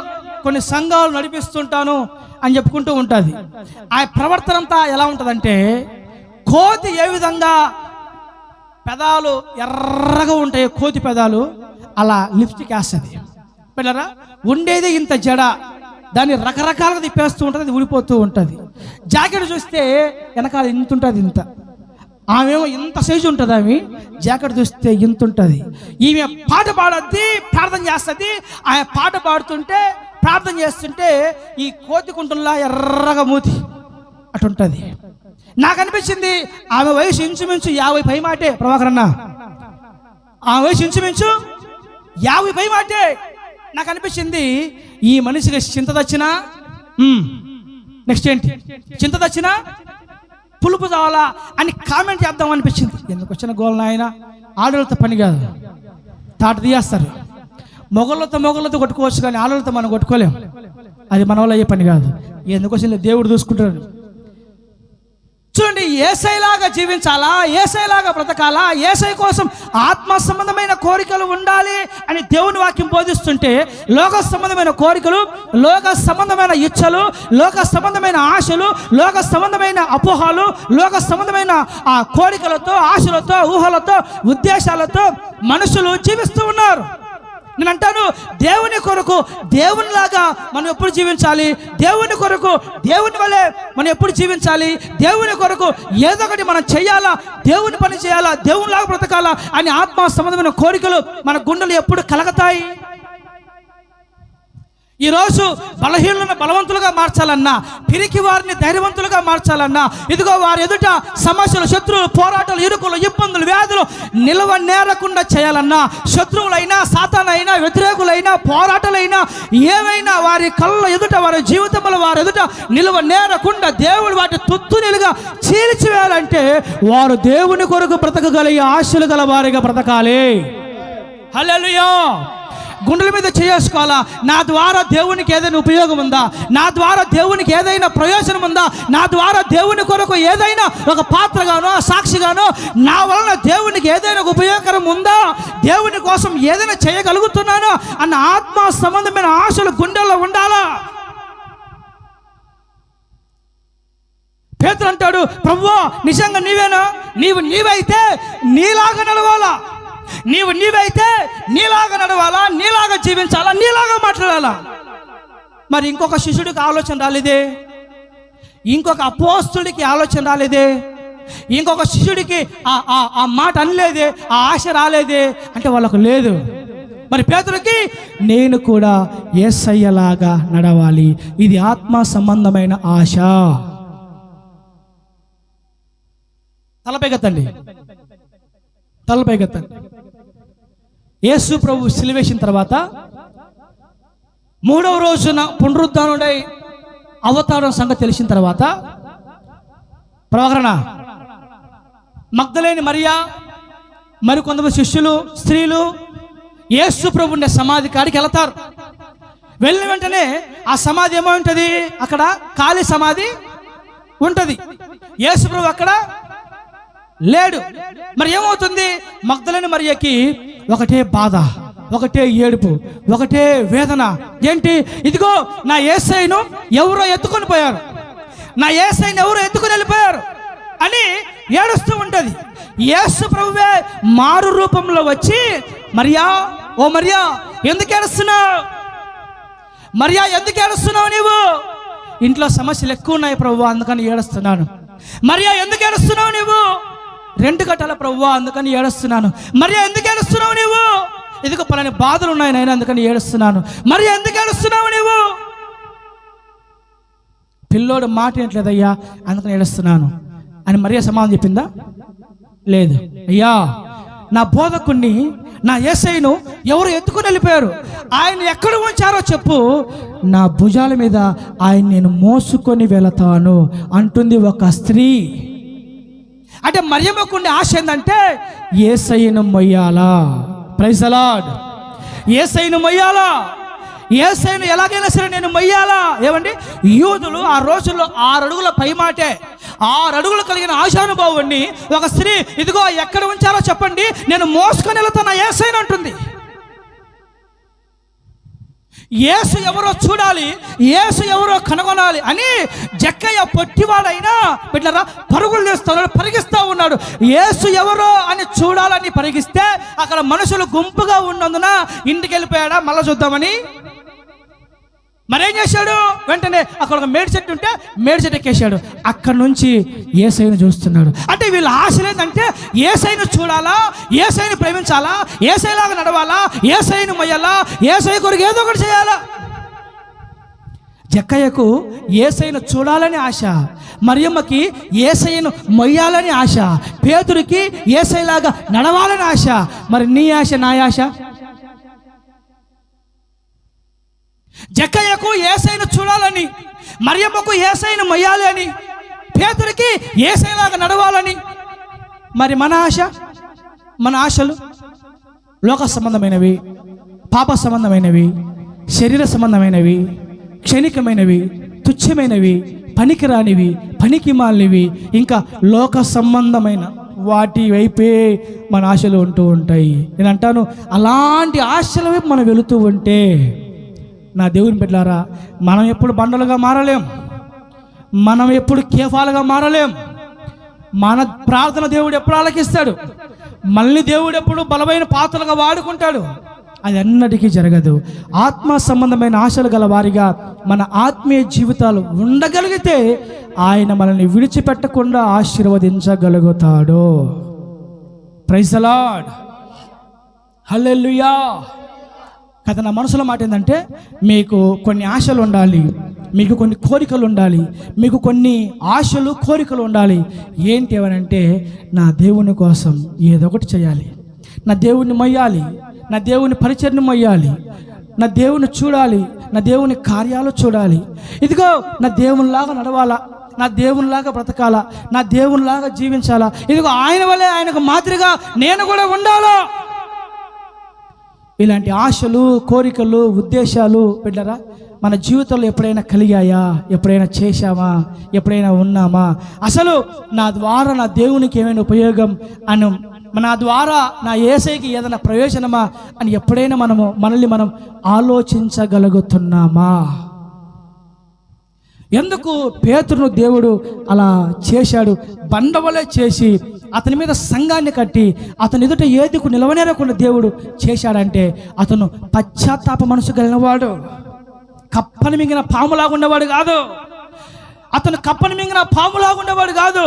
కొన్ని సంఘాలు నడిపిస్తుంటాను అని చెప్పుకుంటూ ఉంటుంది. ఆ ప్రవర్తన అంతా ఎలా ఉంటుందంటే, కోతి ఏ విధంగా పెదాలు ఎర్రగా ఉంటాయి, కోతి పెదాలు, అలా లిప్స్టిక్ వేస్తుంది. పిల్లరా, ఉండేది ఇంత జడ, దాన్ని రకరకాలుగా తిప్పేస్తూ ఉంటుంది, అది ఊడిపోతూ ఉంటుంది. జాకెట్ చూస్తే వెనకాల ఇంత ఉంటుంది, ఇంత. ఆమెమో ఇంత సైజు ఉంటుంది, ఆమె జాకెట్ చూస్తే ఇంత ఉంటుంది. ఈమె పాట పాడద్ది, ప్రార్థన చేస్తుంది. ఆమె పాట పాడుతుంటే, ప్రార్థన చేస్తుంటే ఈ కోతి కుంటుల్లా ఎర్రగా మూతి అటుంటుంది. నాకు అనిపించింది ఆమె వయసు ఇంచుమించు 50 పై మాటే. ప్రభాకరన్న, ఆమె వయసు ఇంచుమించు 50 పై మాటే. నాకు అనిపించింది ఈ మనిషికి చింత దచ్చినా, నెక్స్ట్ ఏంటి, చింత దచ్చినా పులుపు కావాలా అని కామెంట్ చేద్దాం అనిపించింది. ఎందుకు వచ్చిన గోల్ నాయన, ఆడలతో పని కాదు, తాట తీయేస్తారు. మొగళ్ళతో కొట్టుకోవచ్చు, కానీ ఆడలతో మనం కొట్టుకోలేం. అది మన వల్ల అయ్యే పని కాదు. ఎందుకు వచ్చిన దేవుడు చూసుకుంటాడు. చూడండి, యేసయ్యలాగా జీవించాలా, యేసయ్యలాగా బ్రతకాలా, యేసయ్య కోసం ఆత్మ సంబంధమైన కోరికలు ఉండాలి అని దేవుని వాక్యం బోధిస్తుంటే, లోక సంబంధమైన కోరికలు, లోక సంబంధమైన ఇచ్చలు, లోక సంబంధమైన ఆశలు, లోక సంబంధమైన అపోహలు, లోక సంబంధమైన ఆ కోరికలతో, ఆశలతో, ఊహలతో, ఉద్దేశాలతో మనుషులు జీవిస్తూ ఉన్నారు. నేను అంటాను, దేవుని కొరకు దేవునిలాగా మనం ఎప్పుడు జీవించాలి, దేవుని కొరకు దేవుని వలె మనం ఎప్పుడు జీవించాలి, దేవుని కొరకు ఏదో ఒకటి మనం చేయాలా, దేవుని పని చేయాలా, దేవునిలాగా బ్రతకాలా అని ఆత్మ సంబంధమైన కోరికలు మన గుండెలు ఎప్పుడు కలగతాయి. ఈరోజు బలహీనులను బలవంతులుగా మార్చాలన్నా, పిరికి వారిని ధైర్యవంతులుగా మార్చాలన్నా, ఇదిగో వారి ఎదుట సమస్యలు, శత్రువులు, పోరాటాలు, ఇరుకులు, ఇబ్బందులు, వ్యాధులు నిలవ నేరకుండా చేయాలన్నా, శత్రువులైనా, సాతానైనా, వ్యతిరేకులైనా, పోరాటాలైనా, ఏవైనా వారి కళ్ళ ఎదుట, వారి జీవితంలో వారి ఎదుట నిలవ నేరకుండా దేవుడు వాటి తుత్తునిలుగా చీల్చివేయాలంటే వారు దేవుని కొరకు బ్రతకగలిగే ఆశలు గల వారిగా బ్రతకాలి. హల్లెలూయా. గుండెల మీద చేసుకోవాలా. నా ద్వారా దేవునికి ఏదైనా ఉపయోగం ఉందా, నా ద్వారా దేవునికి ఏదైనా ప్రయోజనం ఉందా, నా ద్వారా దేవుని కొరకు ఏదైనా ఒక పాత్రగానో సాక్షిగానో నా వలన దేవునికి ఏదైనా ఒక ఉపయోగకరం ఉందా, దేవుని కోసం ఏదైనా చేయగలుగుతున్నానో అన్న ఆత్మ సంబంధమైన ఆశలు గుండెల్లో ఉండాలా. పేతురు అంటాడు, ప్రభువా నిజంగా నీవేనా? నీవైతే నీలాగా నడవాలా, నీవైతే నీలాగా నడవాలా, నీలాగా జీవించాలా, నీలాగా మాట్లాడాలా. మరి ఇంకొక శిష్యుడికి ఆలోచన రాలేదే, ఇంకొక అపోస్తుడికి ఆలోచన రాలేదే, ఇంకొక శిష్యుడికి ఆ మాట అనలేదే, ఆ ఆశ రాలేదే అంటే వాళ్ళకు లేదు. మరి పేతురుకి నేను కూడా యేసయ్యలాగా నడవాలి, ఇది ఆత్మ సంబంధమైన ఆశ. తలపైకెత్తండి, తలపైకెత్తండి. యేసు ప్రభు సిలువేసిన తర్వాత 3వ రోజున పునరుద్ధానుడై అవతారం సంగతి తెలిసిన తర్వాత ప్రవక్త మగ్దలేని మరియా మరి కొంతమంది శిష్యులు స్త్రీలు యేసు ప్రభు ఉండే సమాధి కాడికి వెళతారు. వెళ్ళిన వెంటనే ఆ సమాధి ఏమో ఉంటుంది, అక్కడ ఖాళీ సమాధి ఉంటుంది. యేసు ప్రభు అక్కడ లేడు. మరి ఏమవుతుంది? మగ్దలేని మరియకి ఒకటే బాధ, ఒకటే ఏడుపు, ఒకటే వేదన. ఏంటి? ఇదిగో నా యేసయ్యను ఎవరో ఎత్తుకొని పోయారు, నా యేసయ్యను ఎవరో ఎత్తుకొని వెళ్ళిపోయారు అని ఏడుస్తూ ఉంటుంది. యేసు ప్రభువే మారు రూపంలో వచ్చి, మరియా, ఓ మరియా ఎందుకు ఏడుస్తున్నావు? మరియా ఎందుకు ఏడుస్తున్నావు? నీవు ఇంట్లో సమస్యలు ఎక్కువ ఉన్నాయి ప్రభువా, అందుకని ఏడుస్తున్నాను. మరియా ఎందుకు ఏడుస్తున్నావు? నీవు రెంట్ కట్టాల ప్రభువా, అందుకని ఏడుస్తున్నాను. మరియా ఎందుకు ఏడుస్తున్నావు? నీవు ఇదిగో పలాని బాధలు ఉన్నాయి నాయన, అందుకని ఏడుస్తున్నాను. మరియా ఎందుకు ఏడుస్తున్నావు? నీవు పిల్లోడు మాట ఏంట్లేదయ్యా, అందుకని ఏడుస్తున్నాను అని మరియా సమాధానం చెప్పిందా? లేదు. అయ్యా నా బోధకుణ్ణి, నా యేసయ్యను ఎవరు ఎత్తుకుని వెళ్ళిపోయారు, ఆయన ఎక్కడ ఉంచారో చెప్పు, నా భుజాల మీద ఆయన నేను మోసుకొని వెళతాను అంటుంది ఒక స్త్రీ. అంటే మరియమ్మకుండే ఆశ ఏంటంటే యేసయ్యను మొయ్యాలా. Praise the Lord. యేసయ్యను మొయ్యాలా, యేసయ్యను ఎలాగైనా సరే నేను మొయ్యాలా. ఏమండి, యూదులు ఆ రోజుల్లో 6 అడుగుల పైమాటే, 6 అడుగులు కలిగిన ఆశానుభావుని ఒక స్త్రీ ఇదిగో ఎక్కడ ఉంచారో చెప్పండి, నేను మోసుకొని వెళుతున్నా యేసయ్యను అంటుంది. యేసు ఎవరో చూడాలి, యేసు ఎవరో కనుగొనాలి అని జక్కయ్య పొట్టివాడైనా బిడ్డలారా పరుగులు తీస్తున్నాడు, పరిగిస్తూ ఉన్నాడు. యేసు ఎవరో అని చూడాలని పరిగిస్తే అక్కడ మనుషులు గుంపుగా ఉన్నందున ఇంటికి వెళ్ళిపోయాడా మళ్ళా చూద్దామని. మరేం చేశాడు? వెంటనే అక్కడ ఒక మేడి చెట్టు ఉంటే మేడి చెట్టు ఎక్కేశాడు. అక్కడి నుంచి యేసయ్యను చూస్తున్నాడు. అంటే వీళ్ళ ఆశ ఏంటంటే యేసయ్యను చూడాలా, యేసయ్యను ప్రేమించాలా, యేసయ్యలాగా నడవాలా, యేసయ్యను మొయ్యాలా, యేసయ్య కొరకు ఏదో ఒకటి చేయాలా. జక్కయ్యకు యేసయ్యను చూడాలని ఆశ, మరియమ్మకి యేసయ్యను మొయ్యాలని ఆశ, పేతురికి యేసయ్యలాగా నడవాలని ఆశ. మరి నీ ఆశ, నా ఆశ? జక్కయ్యకు యేసయ్యను చూడాలని, మరియమ్మకు యేసయ్యను మొయ్యాలి అని, పేతురికి యేసయ్యలాగా నడవాలని. మరి మన ఆశ, మన ఆశలు లోక సంబంధమైనవి, పాప సంబంధమైనవి, శరీర సంబంధమైనవి, క్షణికమైనవి, తుచ్చమైనవి, పనికిరానివి, పనికి మాలినవి, ఇంకా లోక సంబంధమైన వాటి వైపే మన ఆశలు ఉంటూ ఉంటాయి. నేను అంటాను, అలాంటి ఆశల వైపు మనం వెళుతూ ఉంటే నా దేవుని బిడ్డలారా, మనం ఎప్పుడు బండలుగా మారలేం, మనం ఎప్పుడు కేఫాలుగా మారలేం. మన ప్రార్థన దేవుడు ఎప్పుడు ఆలకిస్తాడు, మళ్ళీ దేవుడు ఎప్పుడు బలమైన పాత్రలుగా వాడుకుంటాడు. అది అన్నటికీ జరగదు. ఆత్మ సంబంధమైన ఆశలు గల వారిగా మన ఆత్మీయ జీవితాలు ఉండగలిగితే ఆయన మనల్ని విడిచిపెట్టకుండా ఆశీర్వదించగలుగుతాడు. Praise the Lord. హల్లెలూయా. కదా నా మనసులో మాట ఏంటంటే, మీకు కొన్ని ఆశలు ఉండాలి, మీకు కొన్ని కోరికలు ఉండాలి, మీకు కొన్ని ఆశలు కోరికలు ఉండాలి. ఏంటి అవనంటే, నా దేవుని కోసం ఏదో ఒకటి చేయాలి, నా దేవుని మొయ్యాలి, నా దేవుని పరిచర్ని మొయ్యాలి, నా దేవుని చూడాలి, నా దేవుని కార్యాలు చూడాలి. ఇదిగో నా దేవునిలాగా నడవాలా, నా దేవునిలాగా బ్రతకాలా, నా దేవునిలాగా జీవించాలా, ఇదిగో ఆయన వల్లే ఆయనకు మాదిరిగా నేను కూడా ఉండాలా. ఇలాంటి ఆశలు, కోరికలు, ఉద్దేశాలు బిడ్డరా మన జీవితంలో ఎప్పుడైనా కలిగాయా? ఎప్పుడైనా చేశామా? ఎప్పుడైనా ఉన్నామా? అసలు నా ద్వారా నా దేవునికి ఏమైనా ఉపయోగం అని, నా ద్వారా నా యేసయ్యకి ఏదైనా ప్రయోజనమా అని ఎప్పుడైనా మనల్ని మనం ఆలోచించగలుగుతున్నామా? ఎందుకు పేతురును దేవుడు అలా చేశాడు? బండవలే చేసి అతని మీద సంఘాన్ని కట్టి అతని ఎదుట ఏదుకు నిలవనేరకుండా దేవుడు చేశాడంటే అతను పశ్చాత్తాప మనసు కలిగినవాడు, కప్పని మింగిన పాములాగా ఉండేవాడు కాదు. అతను కప్పని మింగిన పాములాగా ఉండేవాడు కాదు.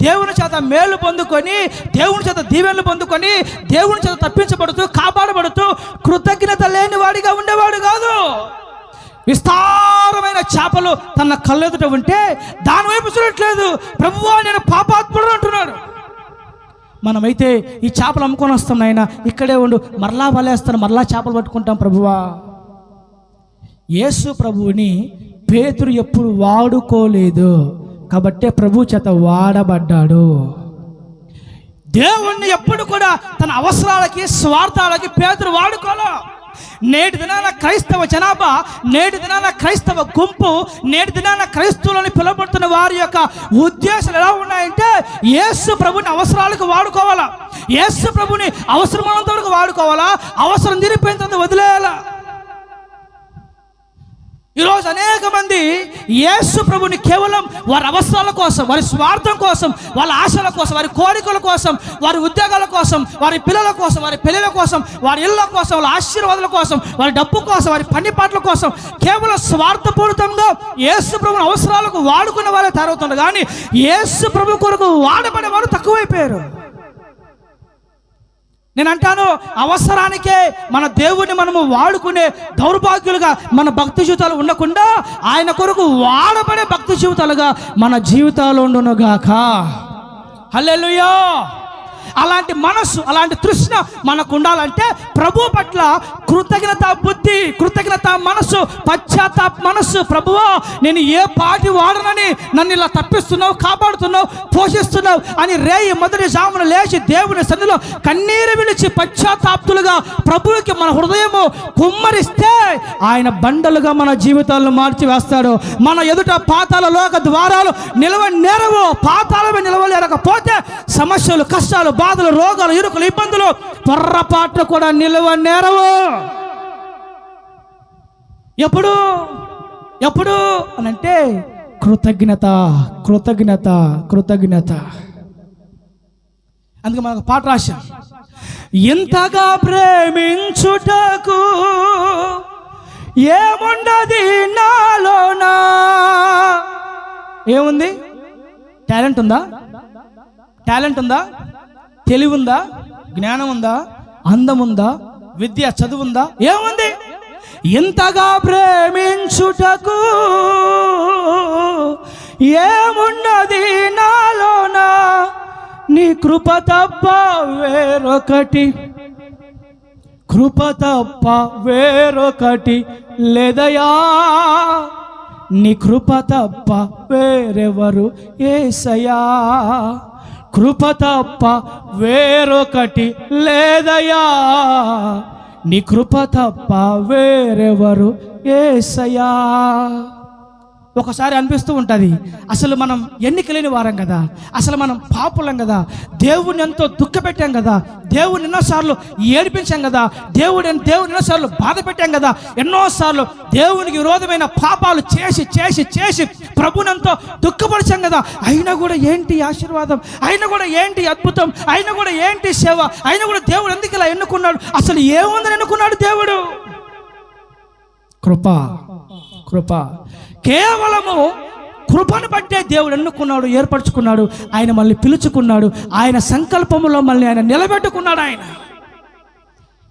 దేవుని చేత మేలు పొందుకొని, దేవుని చేత దీవెనలు పొందుకొని, దేవుని చేత తప్పించబడుతూ, కాపాడబడుతూ కృతజ్ఞత లేని వాడిగా ఉండేవాడు కాదు. విస్తారమైన చేపలు తన కళ్ళెదుట ఉంటే దాని వైపు చూడట్లేదు. ప్రభువా నేను పాపాత్ముడు అంటున్నాడు. మనమైతే ఈ చేపలు అమ్ముకొని వస్తాం, నాయన ఇక్కడే ఉండు, మరలా వలేస్తాను, మరలా చేపలు పట్టుకుంటాం ప్రభువా. యేసు ప్రభువుని పేతురు ఎప్పుడు వాడుకోలేదు కాబట్టే ప్రభు చేత వాడబడ్డాడు. దేవుణ్ణి ఎప్పుడు కూడా తన అవసరాలకి, స్వార్థాలకి పేతురు వాడుకోలే. నేటి దినాన క్రైస్తవ జనాభా, నేటి దినాన క్రైస్తవ గుంపు, నేటి దినాన క్రైస్తవులని పిలువబడుతున్న వారి యొక్క ఉద్దేశాలు ఎలా ఉన్నాయంటే యేసు ప్రభుని అవసరాలకు వాడుకోవాలా, యేసు ప్రభుని అవసరమైనంత వరకు వాడుకోవాలా, అవసరం తీరిపోయిన తర్వాత వదిలేయాలా. ఈరోజు అనేక మంది యేసు ప్రభుని కేవలం వారి అవసరాల కోసం, వారి స్వార్థం కోసం, వాళ్ళ ఆశల కోసం, వారి కోరికల కోసం, వారి ఉద్యోగాల కోసం, వారి పిల్లల కోసం, వారి పెళ్ళిళ్ళ కోసం, వారి ఇళ్ళ కోసం, వాళ్ళ ఆశీర్వాదాల కోసం, వారి డబ్బు కోసం, వారి పని పాటల కోసం కేవలం స్వార్థపూరితంగా యేసు ప్రభుని అవసరాలకు వాడుకునే వాళ్ళే తయారవుతున్నారు. కానీ యేసు ప్రభు కొరకు వాడబడే వారు తక్కువైపోయారు. నేను అంటాను, అవసరానికే మన దేవుడిని మనము వాడుకునే దౌర్భాగ్యులుగా మన భక్తి జీవితాలు ఉండకుండా ఆయన కొరకు వాడబడే భక్తి జీవితాలుగా మన జీవితాలు ఉండునుగాక. హల్లెలూయా. అలాంటి మనస్సు, అలాంటి తృష్ణ మనకు ఉండాలంటే ప్రభు పట్ల కృతజ్ఞత బుద్ధి, కృతజ్ఞత మనస్సు, పశ్చాత్తాప మనస్సు. ప్రభువా నేను ఏ పాటి వాడనని నన్ను ఇలా తప్పిస్తున్నావు, కాపాడుతున్నావు, పోషిస్తున్నావు అని రేయి మొదటి జామున లేచి దేవుని సన్నిధిలో కన్నీరు విడిచి పశ్చాత్తాప్తులుగా ప్రభువుకి మన హృదయము కుమ్మరిస్తే ఆయన బండలుగా మన జీవితాలను మార్చి వేస్తాడు. మన ఎదుట పాతాల లోక ద్వారాలు నిలవనేరవు. పాతాళమే నిలవలేరకపోతే సమస్యలు, కష్టాలు, బాధలు, రోగాలు, ఇరుకులు, ఇబ్బందులు పొర్రపాట్లు కూడా నిలవనేరవు. ఎప్పుడు ఎప్పుడు అనంటే కృతజ్ఞత, కృతజ్ఞత, కృతజ్ఞత. అందుకే మనకు పాట రాశాం, ఇంతగా ప్రేమించుటకు ఏముండది నాలోనా. ఏముంది? టాలెంట్ ఉందా? టాలెంట్ ఉందా? తెలివి ఉందా? జ్ఞానం ఉందా? అందం ఉందా? విద్య, చదువు ఉందా? ఏముంది? ఇంతగా ప్రేమించుటకు ఏమున్నది నాలోనా, నీ కృప తప్ప వేరొకటి, కృప తప్ప వేరొకటి లేదయా, నీ కృప తప్ప వేరెవరు యేసయ్యా, కృప తప్ప వేరొకటి లేదయా, నీ కృప తప్ప వేరెవరు యేసయ్యా. ఒకసారి అనిపిస్తూ ఉంటుంది, అసలు మనం ఎన్నిక లేని వారం కదా, అసలు మనం పాపులం కదా, దేవుడిని ఎంతో దుఃఖపెట్టాం కదా, దేవుడిని ఎన్నోసార్లు ఏడిపించాం కదా, దేవుడిని ఎన్నోసార్లు బాధ పెట్టాం కదా, ఎన్నోసార్లు దేవునికి విరోధమైన పాపాలు చేసి చేసి చేసి ప్రభుని ఎంతో దుఃఖపరిచాం కదా. అయినా కూడా ఏంటి ఆశీర్వాదం, అయినా కూడా ఏంటి అద్భుతం, అయినా కూడా ఏంటి సేవ, అయినా కూడా దేవుడు ఎందుకు ఇలా ఎన్నుకున్నాడు? అసలు ఏముందని ఎన్నుకున్నాడు దేవుడు? కృప, కృప. కేవలము కృపను బట్టే దేవుడు ఎన్నుకున్నాడు, ఏర్పరచుకున్నాడు. ఆయన మళ్ళీ పిలుచుకున్నాడు, ఆయన సంకల్పములో మళ్ళీ ఆయన నిలబెట్టుకున్నాడు ఆయన.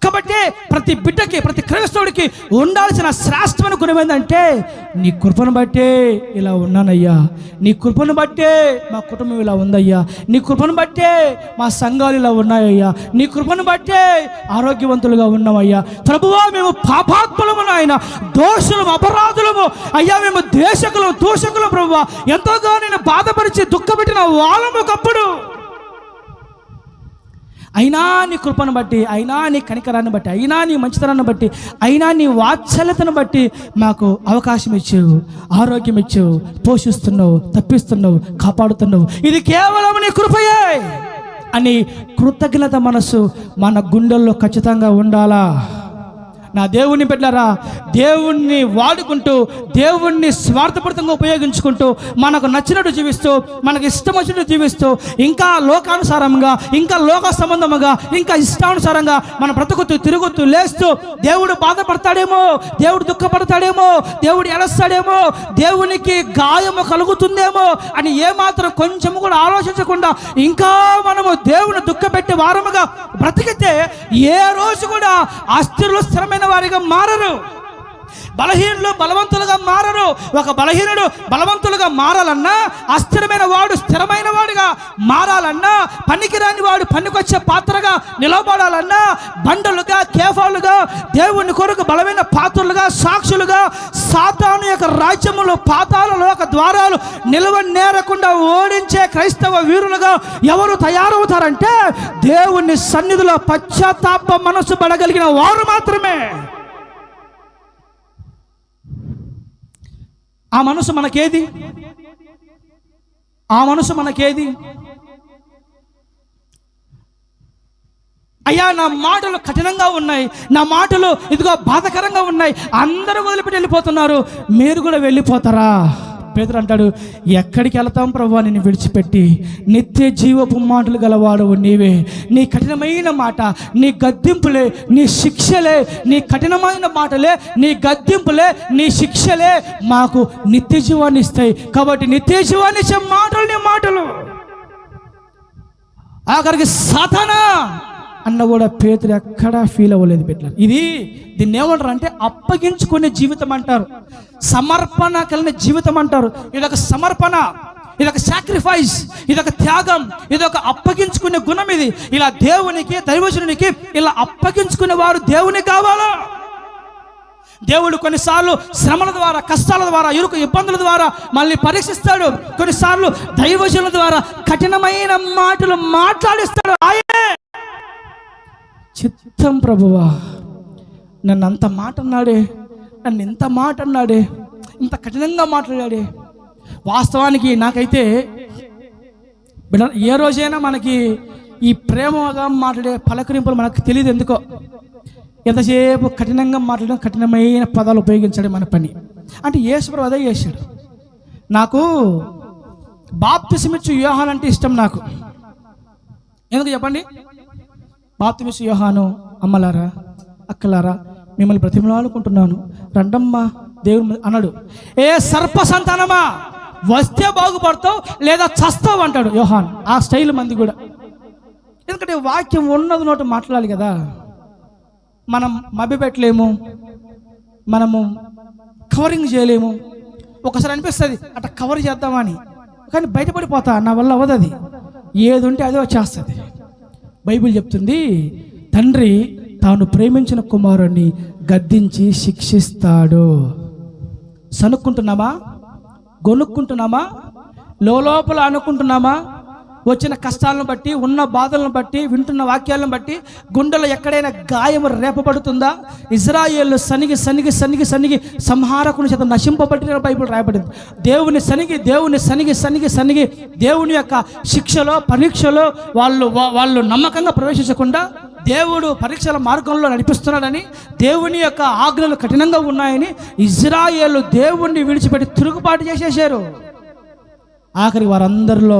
కాబట్టి ప్రతి బిడ్డకి, ప్రతి క్రైస్తవుడికి ఉండాల్సిన శ్రేష్టమైన గుణం ఏంటంటే, నీ కృపను బట్టే ఇలా ఉన్నానయ్యా, నీ కృపను బట్టే మా కుటుంబం ఇలా ఉందయ్యా, నీ కృపను బట్టే మా సంఘాలు ఇలా ఉన్నాయ్యా, నీ కృపను బట్టే ఆరోగ్యవంతులుగా ఉన్నామయ్యా. ప్రభువా మేము పాపాత్ములము నాయన, దోషులము, అపరాధులము అయ్యా, మేము ద్వేషకులము, దూషకులము ప్రభువా, ఎంతోగా నేను బాధపరిచి దుఃఖపెట్టిన వాళ్ళము ఒకప్పుడు. అయినా నీ కృపను బట్టి, అయినా నీ కనికరాన్ని బట్టి, అయినా నీ మంచితనాన్ని బట్టి, అయినా నీ వాత్సల్యతను బట్టి మాకు అవకాశం ఇచ్చావు, ఆరోగ్యం ఇచ్చావు, పోషిస్తున్నావు, తప్పిస్తున్నావు, కాపాడుతున్నావు. ఇది కేవలం నీ కృపయే అని కృతజ్ఞత మనసు మన గుండెల్లో ఖచ్చితంగా ఉండాలా. నా దేవుని బిడ్డలారా, దేవుణ్ణి వాడుకుంటూ, దేవుణ్ణి స్వార్థపూరితంగా ఉపయోగించుకుంటూ, మనకు నచ్చినట్టు జీవిస్తూ, మనకు ఇష్టం వచ్చినట్టు జీవిస్తూ, ఇంకా లోకానుసారంగా, ఇంకా లోక సంబంధముగా, ఇంకా ఇష్టానుసారంగా మన బ్రతుకుతూ తిరుగుతూ లేస్తూ దేవుడు బాధపడతాడేమో, దేవుడు దుఃఖపడతాడేమో, దేవుడు ఎలస్తాడేమో, దేవునికి గాయము కలుగుతుందేమో అని ఏమాత్రం కొంచెం కూడా ఆలోచించకుండా ఇంకా మనము దేవుని దుఃఖపెట్టే వారముగా బ్రతికితే ఏ రోజు కూడా ఆస్తిలో స్థిరమైన వారిగా మారరు, బలహీనులు బలవంతులుగా మారరు. ఒక బలహీనుడు బలవంతులుగా మారాలన్నా, అస్థిరమైన వాడు స్థిరమైన వాడిగా మారాలన్నా, పనికిరాని వాడు పనికొచ్చే పాత్రగా నిలబడాలన్నా, బండలుగా కేఫాలుగా దేవుని కొరకు బలమైన పాత్రలుగా సాక్షులుగా సాతాను యొక్క రాజ్యములో పాతాల లోక ద్వారాలు నిలవ నేరకుండా ఓడించే క్రైస్తవ వీరులుగా ఎవరు తయారవుతారంటే దేవుని సన్నిధిలో పశ్చాత్తాప మనసు పడగలిగిన వారు మాత్రమే. ఆ మనసు మనకేది? ఆ మనసు మనకేది? అయ్యా, నా మాటలు కఠినంగా ఉన్నాయి, నా మాటలు ఇదిగో బాధకరంగా ఉన్నాయి, అందరూ వదిలిపెట్టి వెళ్ళిపోతున్నారు, మీరు కూడా వెళ్ళిపోతారా? పేతురు అంటాడు, ఎక్కడికి వెళ్తాం ప్రభువా నిన్ను విడిచిపెట్టి? నిత్య జీవపు మాటలు గలవాడవు నీవే. నీ కఠినమైన మాట, నీ గద్దింపులే, నీ శిక్షలే, నీ కఠినమైన మాటలే, నీ గద్దింపులే, నీ శిక్షలే మాకు నిత్య జీవాన్ని ఇస్తాయి. కాబట్టి నిత్య జీవాన్ని ఇచ్చే మాటలు నీ మాటలు. ఆఖరికి సాతానా అన్న కూడా పేతురు ఎక్కడా ఫీల్ అవ్వలేదు బిడ్డలు. దీన్ని ఏమంటారు అంటే అప్పగించుకునే జీవితం అంటారు, సమర్పణ కలిగిన జీవితం అంటారు. ఇదొక సమర్పణ, ఇదొక సాక్రిఫైస్, ఇదొక త్యాగం, ఇదొక అప్పగించుకునే గుణం. ఇది ఇలా దేవునికి, దైవజనునికి ఇలా అప్పగించుకునే వారు దేవుని కావాలా? దేవుడు కొన్నిసార్లు శ్రమల ద్వారా, కష్టాల ద్వారా, ఇరుకు ఇబ్బందుల ద్వారా మళ్ళీ పరీక్షిస్తాడు. కొన్నిసార్లు దైవజనుల ద్వారా కఠినమైన మాటలు మాట్లాడిస్తాడు. ఆయనే చిత్తం ప్రభువా, నన్ను అంత మాట అన్నాడే, నన్ను ఇంత మాట అన్నాడే, ఇంత కఠినంగా మాట్లాడాడే. వాస్తవానికి నాకైతే ఏ రోజైనా మనకి ఈ ప్రేమగా మాట్లాడే పలకరింపులు మనకు తెలియదు ఎందుకో. ఎంతసేపు కఠినంగా మాట్లాడడం, కఠినమైన పదాలు ఉపయోగించడం మన పని. అంటే యేసు అదే చేశాడు. నాకు బాప్తిసమిచ్చు యోహాను అంటే ఇష్టం. నాకు ఎందుకు చెప్పండి? బాప్తిసమిచ్చు యోహాను, అమ్మలారా అక్కలారా మిమ్మల్ని బ్రతిమలాడుకుంటున్నాను, రండమ్మా దేవుడు అన్నాడు. ఏ సర్ప సంతానమా, వస్తే బాగుపడతావు లేదా చస్తావు అంటాడు యోహాను. ఆ స్టైల్ మంది కూడా. ఎందుకంటే వాక్యం ఉన్నది నోట మాట్లాడాలి కదా. మనం మభ్యపెట్టలేము, మనము కవరింగ్ చేయలేము. ఒకసారి అనిపిస్తుంది అట్లా కవర్ చేద్దామని, కానీ బయటపడిపోతా, నా వల్ల అవ్వదు. అది ఏది ఉంటే అదే వచ్చేస్తుంది. బైబిల్ చెప్తుంది, తండ్రి తాను ప్రేమించిన కుమారుణ్ణి గద్దించి శిక్షిస్తాడు. సనుక్కుంటున్నామా? గొనుక్కుంటున్నామా? లోపల అనుకుంటున్నామా? వచ్చిన కష్టాలను బట్టి, ఉన్న బాధలను బట్టి, వింటున్న వాక్యాలను బట్టి గుండెలో ఎక్కడైనా గాయం రేపబడుతుందా? ఇజ్రాయేలు సనిగి సనిగి సనిగి సనిగి సంహారకుని చేత నశింపబడిన బైబిల్ రాయబడింది. దేవుని సనిగి దేవుని సనిగి సనిగి సనిగి దేవుని యొక్క శిక్షలో, పరీక్షలో వాళ్ళు నమ్మకంగా ప్రవేశించకుండా దేవుడు పరీక్షల మార్గంలో నడిపిస్తున్నాడని, దేవుని యొక్క ఆజ్ఞలు కఠినంగా ఉన్నాయని ఇజ్రాయేలు దేవుణ్ణి విడిచిపెట్టి తిరుగుబాటు చేసేసారు. ఆఖరికి వారందరిలో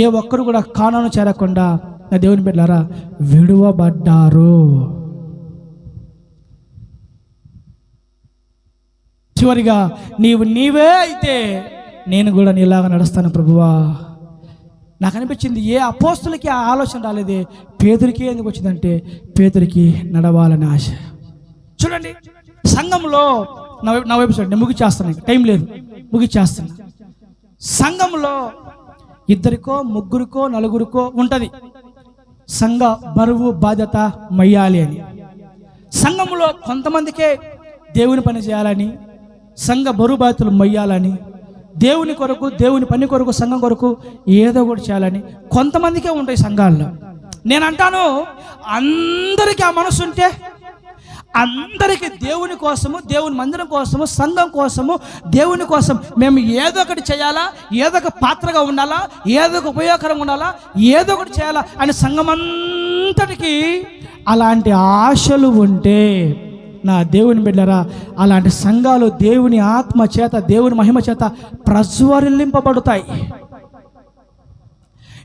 ఏ ఒక్కరు కూడా కానాను చేరకుండా నా దేవుని బిడ్డలారా విడువబడ్డారు. చివరిగా నీవే అయితే నేను కూడా నీలాగా నడుస్తాను ప్రభువా. నాకు అనిపించింది, ఏ అపోస్తులకి ఆ ఆలోచన రాలేదే, పేతురికి ఎందుకు వచ్చిందంటే పేతురికి నడవాలని ఆశ. చూడండి, సంఘంలో నా వైపు చూడండి, ముగిచేస్తాను, టైం లేదు, ముగిచేస్తాను. సంఘంలో ఇద్దరికో, ముగ్గురికో, నలుగురికో ఉంటుంది సంఘ బరువు బాధ్యత మొయ్యాలి అని. సంఘంలో కొంతమందికే దేవుని పని చేయాలని, సంఘ బరువు బాధ్యతలు మొయ్యాలని, దేవుని కొరకు, దేవుని పని కొరకు, సంఘం కొరకు ఏదో ఒకటి చేయాలని కొంతమందికే ఉంటాయి సంఘాల్లో. నేనంటాను, అందరికీ ఆ మనసు ఉంటే, అందరికీ దేవుని కోసము, దేవుని మందిరం కోసము, సంఘం కోసము, దేవుని కోసం మేము ఏదో ఒకటి చేయాలా, ఏదో ఒక పాత్రగా ఉండాలా, ఏదో ఒక ఉపయోగకరంగా ఉండాలా, ఏదో ఒకటి చేయాలా అని సంఘం అంతటికి అలాంటి ఆశలు ఉంటే, నా దేవుని బిడ్డరా, అలాంటి సంఘాలు దేవుని ఆత్మ చేత, దేవుని మహిమ చేత ప్రజ్వరిల్లింపబడతాయి.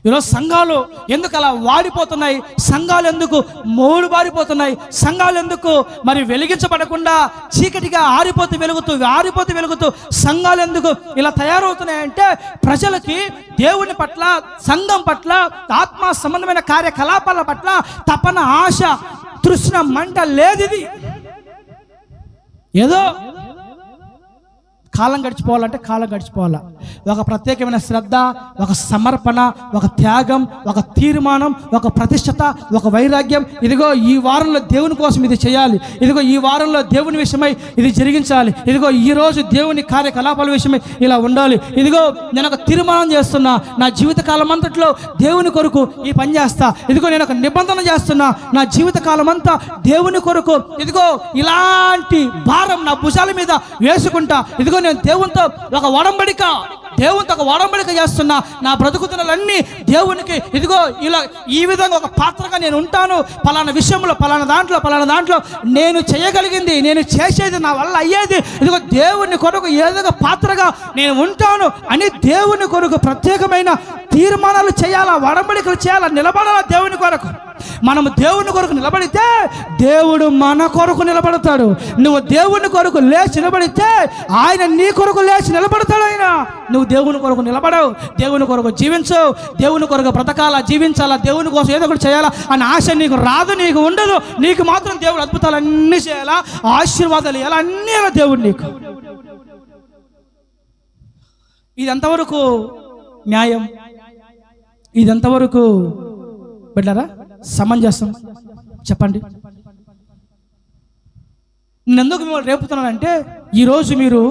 ఈరోజు సంఘాలు ఎందుకు అలా వాడిపోతున్నాయి? సంఘాలు ఎందుకు మోడుబారిపోతున్నాయి? సంఘాలు ఎందుకు మరి వెలిగించబడకుండా చీకటిగా ఆరిపోతూ వెలుగుతూ సంఘాలు ఎందుకు ఇలా తయారవుతున్నాయంటే, ప్రజలకి దేవుని పట్ల, సంఘం పట్ల, ఆత్మ సంబంధమైన కార్యకలాపాల పట్ల తపన, ఆశ, తృష్ణ, మంట లేదు. ఇది ఏదో కాలం గడిచిపోవాలంటే కాలం గడిచిపోవాలా. ఒక ప్రత్యేకమైన శ్రద్ధ, ఒక సమర్పణ, ఒక త్యాగం, ఒక తీర్మానం, ఒక ప్రతిష్టత, ఒక వైరాగ్యం. ఇదిగో ఈ వారంలో దేవుని కోసం ఇది చేయాలి, ఇదిగో ఈ వారంలో దేవుని విషయమై ఇది జరిగించాలి, ఇదిగో ఈరోజు దేవుని కార్యకలాపాల విషయమై ఇలా ఉండాలి, ఇదిగో నేను ఒక తీర్మానం చేస్తున్నా, నా జీవితకాలం అంతట్లో దేవుని కొరకు ఈ పని చేస్తా, ఇదిగో నేను ఒక నిబంధన చేస్తున్నా, నా జీవితకాలం అంతా దేవుని కొరకు ఇదిగో ఇలాంటి భారం నా భుజాల మీద వేసుకుంటా, ఇదిగో నేను దేవునితో ఒక ఒడంబడిక చేస్తున్నా, నా బ్రతుకుతున్నలన్నీ దేవునికి ఇదిగో ఇలా ఈ విధంగా ఒక పాత్రగా నేను ఉంటాను, పలానా విషయంలో, పలానా దాంట్లో నేను చేయగలిగింది, నేను చేసేది, నా వల్ల అయ్యేది, ఇదిగో దేవుని కొరకు ఏదో ఒక పాత్రగా నేను ఉంటాను అని దేవుని కొరకు ప్రత్యేకమైన తీర్మానాలు చేయాలా, ఒడంబడికలు చేయాలా, నిలబడాలా దేవుని కొరకు. మనము దేవుని కొరకు నిలబడితే దేవుడు మన కొరకు నిలబడతాడు. నువ్వు దేవుని కొరకు లేచి నిలబడితే ఆయన నీ కొరకు లేచి నిలబడతాడు. ఆయన నువ్వు దేవుని కొరకు నిలబడవు, దేవుని కొరకు జీవించవు, దేవుని కొరకు బ్రతకాలా, జీవించాలా, దేవుని కోసం ఏదో ఒకటి చేయాలా అని ఆశ నీకు రాదు, నీకు ఉండదు. నీకు మాత్రం దేవుడు అద్భుతాలు అన్నీ చేయాలా, ఆశీర్వాదాలు ఇవ్వాలా, అన్నీ దేవుడు నీకు. ఇది ఎంతవరకు న్యాయం? ఇది ఎంతవరకు బిడ్డరా సమంజసం? చెప్పండి. నేను ఎందుకు మిమ్మల్ని రేపుతున్నానంటే, ఈరోజు మీరు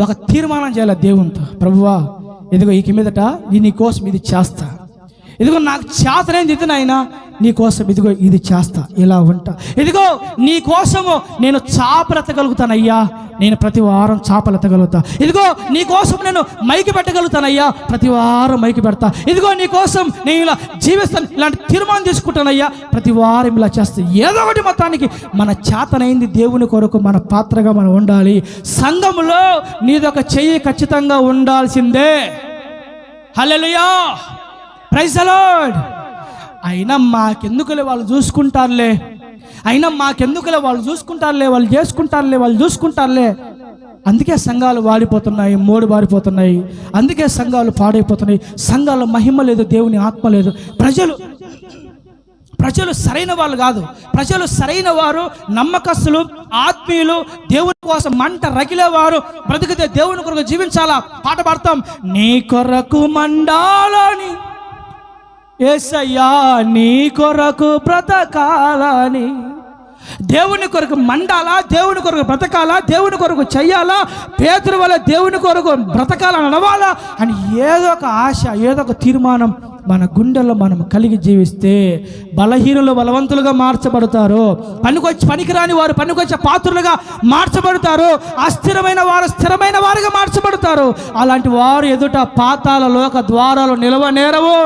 ఒక తీర్మానం చేయాలి దేవునితో. ప్రభువా, ఇదిగో ఈ మీదట నీ కోసం ఇది చేస్తా, ఇదిగో నాకు చేతనైంది ఇది నాయనా, నీ కోసం ఇదిగో ఇది చేస్తా, ఇలా ఉంటా, ఇదిగో నీ కోసము నేను చాపలెత్తగలుగుతానయ్యా, నేను ప్రతి వారం చాపలెత్తగలుగుతా, ఇదిగో నీ కోసం నేను మైకి పెట్టగలుగుతానయ్యా, ప్రతి వారం మైకి పెడతా, ఇదిగో నీ కోసం నేను ఇలా జీవిస్తాను, ఇలాంటి తీర్మానం తీసుకుంటానయ్యా, ప్రతి వారం ఇలా చేస్తా. ఏదో ఒకటి మొత్తానికి మన చేతనైంది దేవుని కొరకు మన పాత్రగా మనం ఉండాలి. సంఘములో నీదొక చెయ్యి ఖచ్చితంగా ఉండాల్సిందే. హల్లెలూయా, ప్రైజ్ ది లార్డ్. అయినా మాకెందుకులే వాళ్ళు చూసుకుంటారులే, వాళ్ళు చూసుకుంటారులే. అందుకే సంఘాలు వాడిపోతున్నాయి, మోడుబారిపోతున్నాయి. అందుకే సంఘాలు పాడైపోతున్నాయి. సంఘాల మహిమ లేదు, దేవుని ఆత్మ లేదు. ప్రజలు సరైన వాళ్ళు కాదు. ప్రజలు సరైన వారు, నమ్మకస్తులు, ఆత్మీయులు, దేవుని కోసం మంట రగిలేవారు, బ్రతికితే దేవుని కొరకు జీవించాలా. పాట పాడతాం, నీ కొరకు మండాలని యేసయ్యా, నీ కొరకు బ్రతకాలని. దేవుని కొరకు మండాలా, దేవుని కొరకు బ్రతకాలా, దేవుని కొరకు చెయ్యాలా, పేతురు వల్ల దేవుని కొరకు బ్రతకాలని అనవాలా అని ఏదో ఒక ఆశ, ఏదో ఒక తీర్మానం మన గుండెల్లో మనం కలిగి జీవిస్తే బలహీనులు బలవంతులుగా మార్చబడతారు, పనికిరాని వారు పనికొచ్చే పాత్రులుగా మార్చబడతారు, అస్థిరమైన వారు స్థిరమైన వారుగా మార్చబడతారు. అలాంటి వారు ఎదుట పాతాళ లోక ద్వారాలు నిలవనేరవు.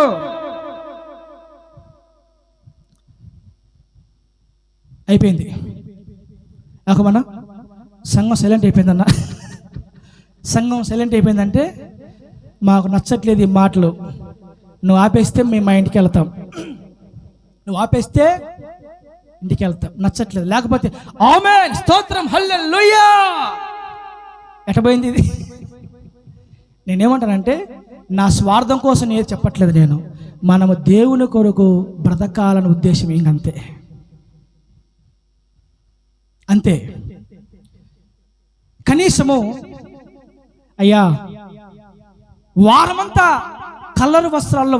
అయిపోయింది. మన సంఘం సైలెంట్ అయిపోయిందన్న. సంఘం సైలెంట్ అయిపోయిందంటే మాకు నచ్చట్లేదు ఈ మాటలు. నువ్వు ఆపేస్తే మేము మా ఇంటికి వెళ్తాం, నచ్చట్లేదు. లేకపోతే ఆమేన్, స్తోత్రం, హల్లెలూయా. ఎట్టబోయింది ఇది? నేనేమంటానంటే, నా స్వార్థం కోసం నేను చెప్పట్లేదు. నేను మనము దేవుని కొరకు బ్రతకాలని ఉద్దేశం ఇంకంతే, అంతే. కనీసము అయ్యా వారమంతా కలర్ వస్త్రాల్లో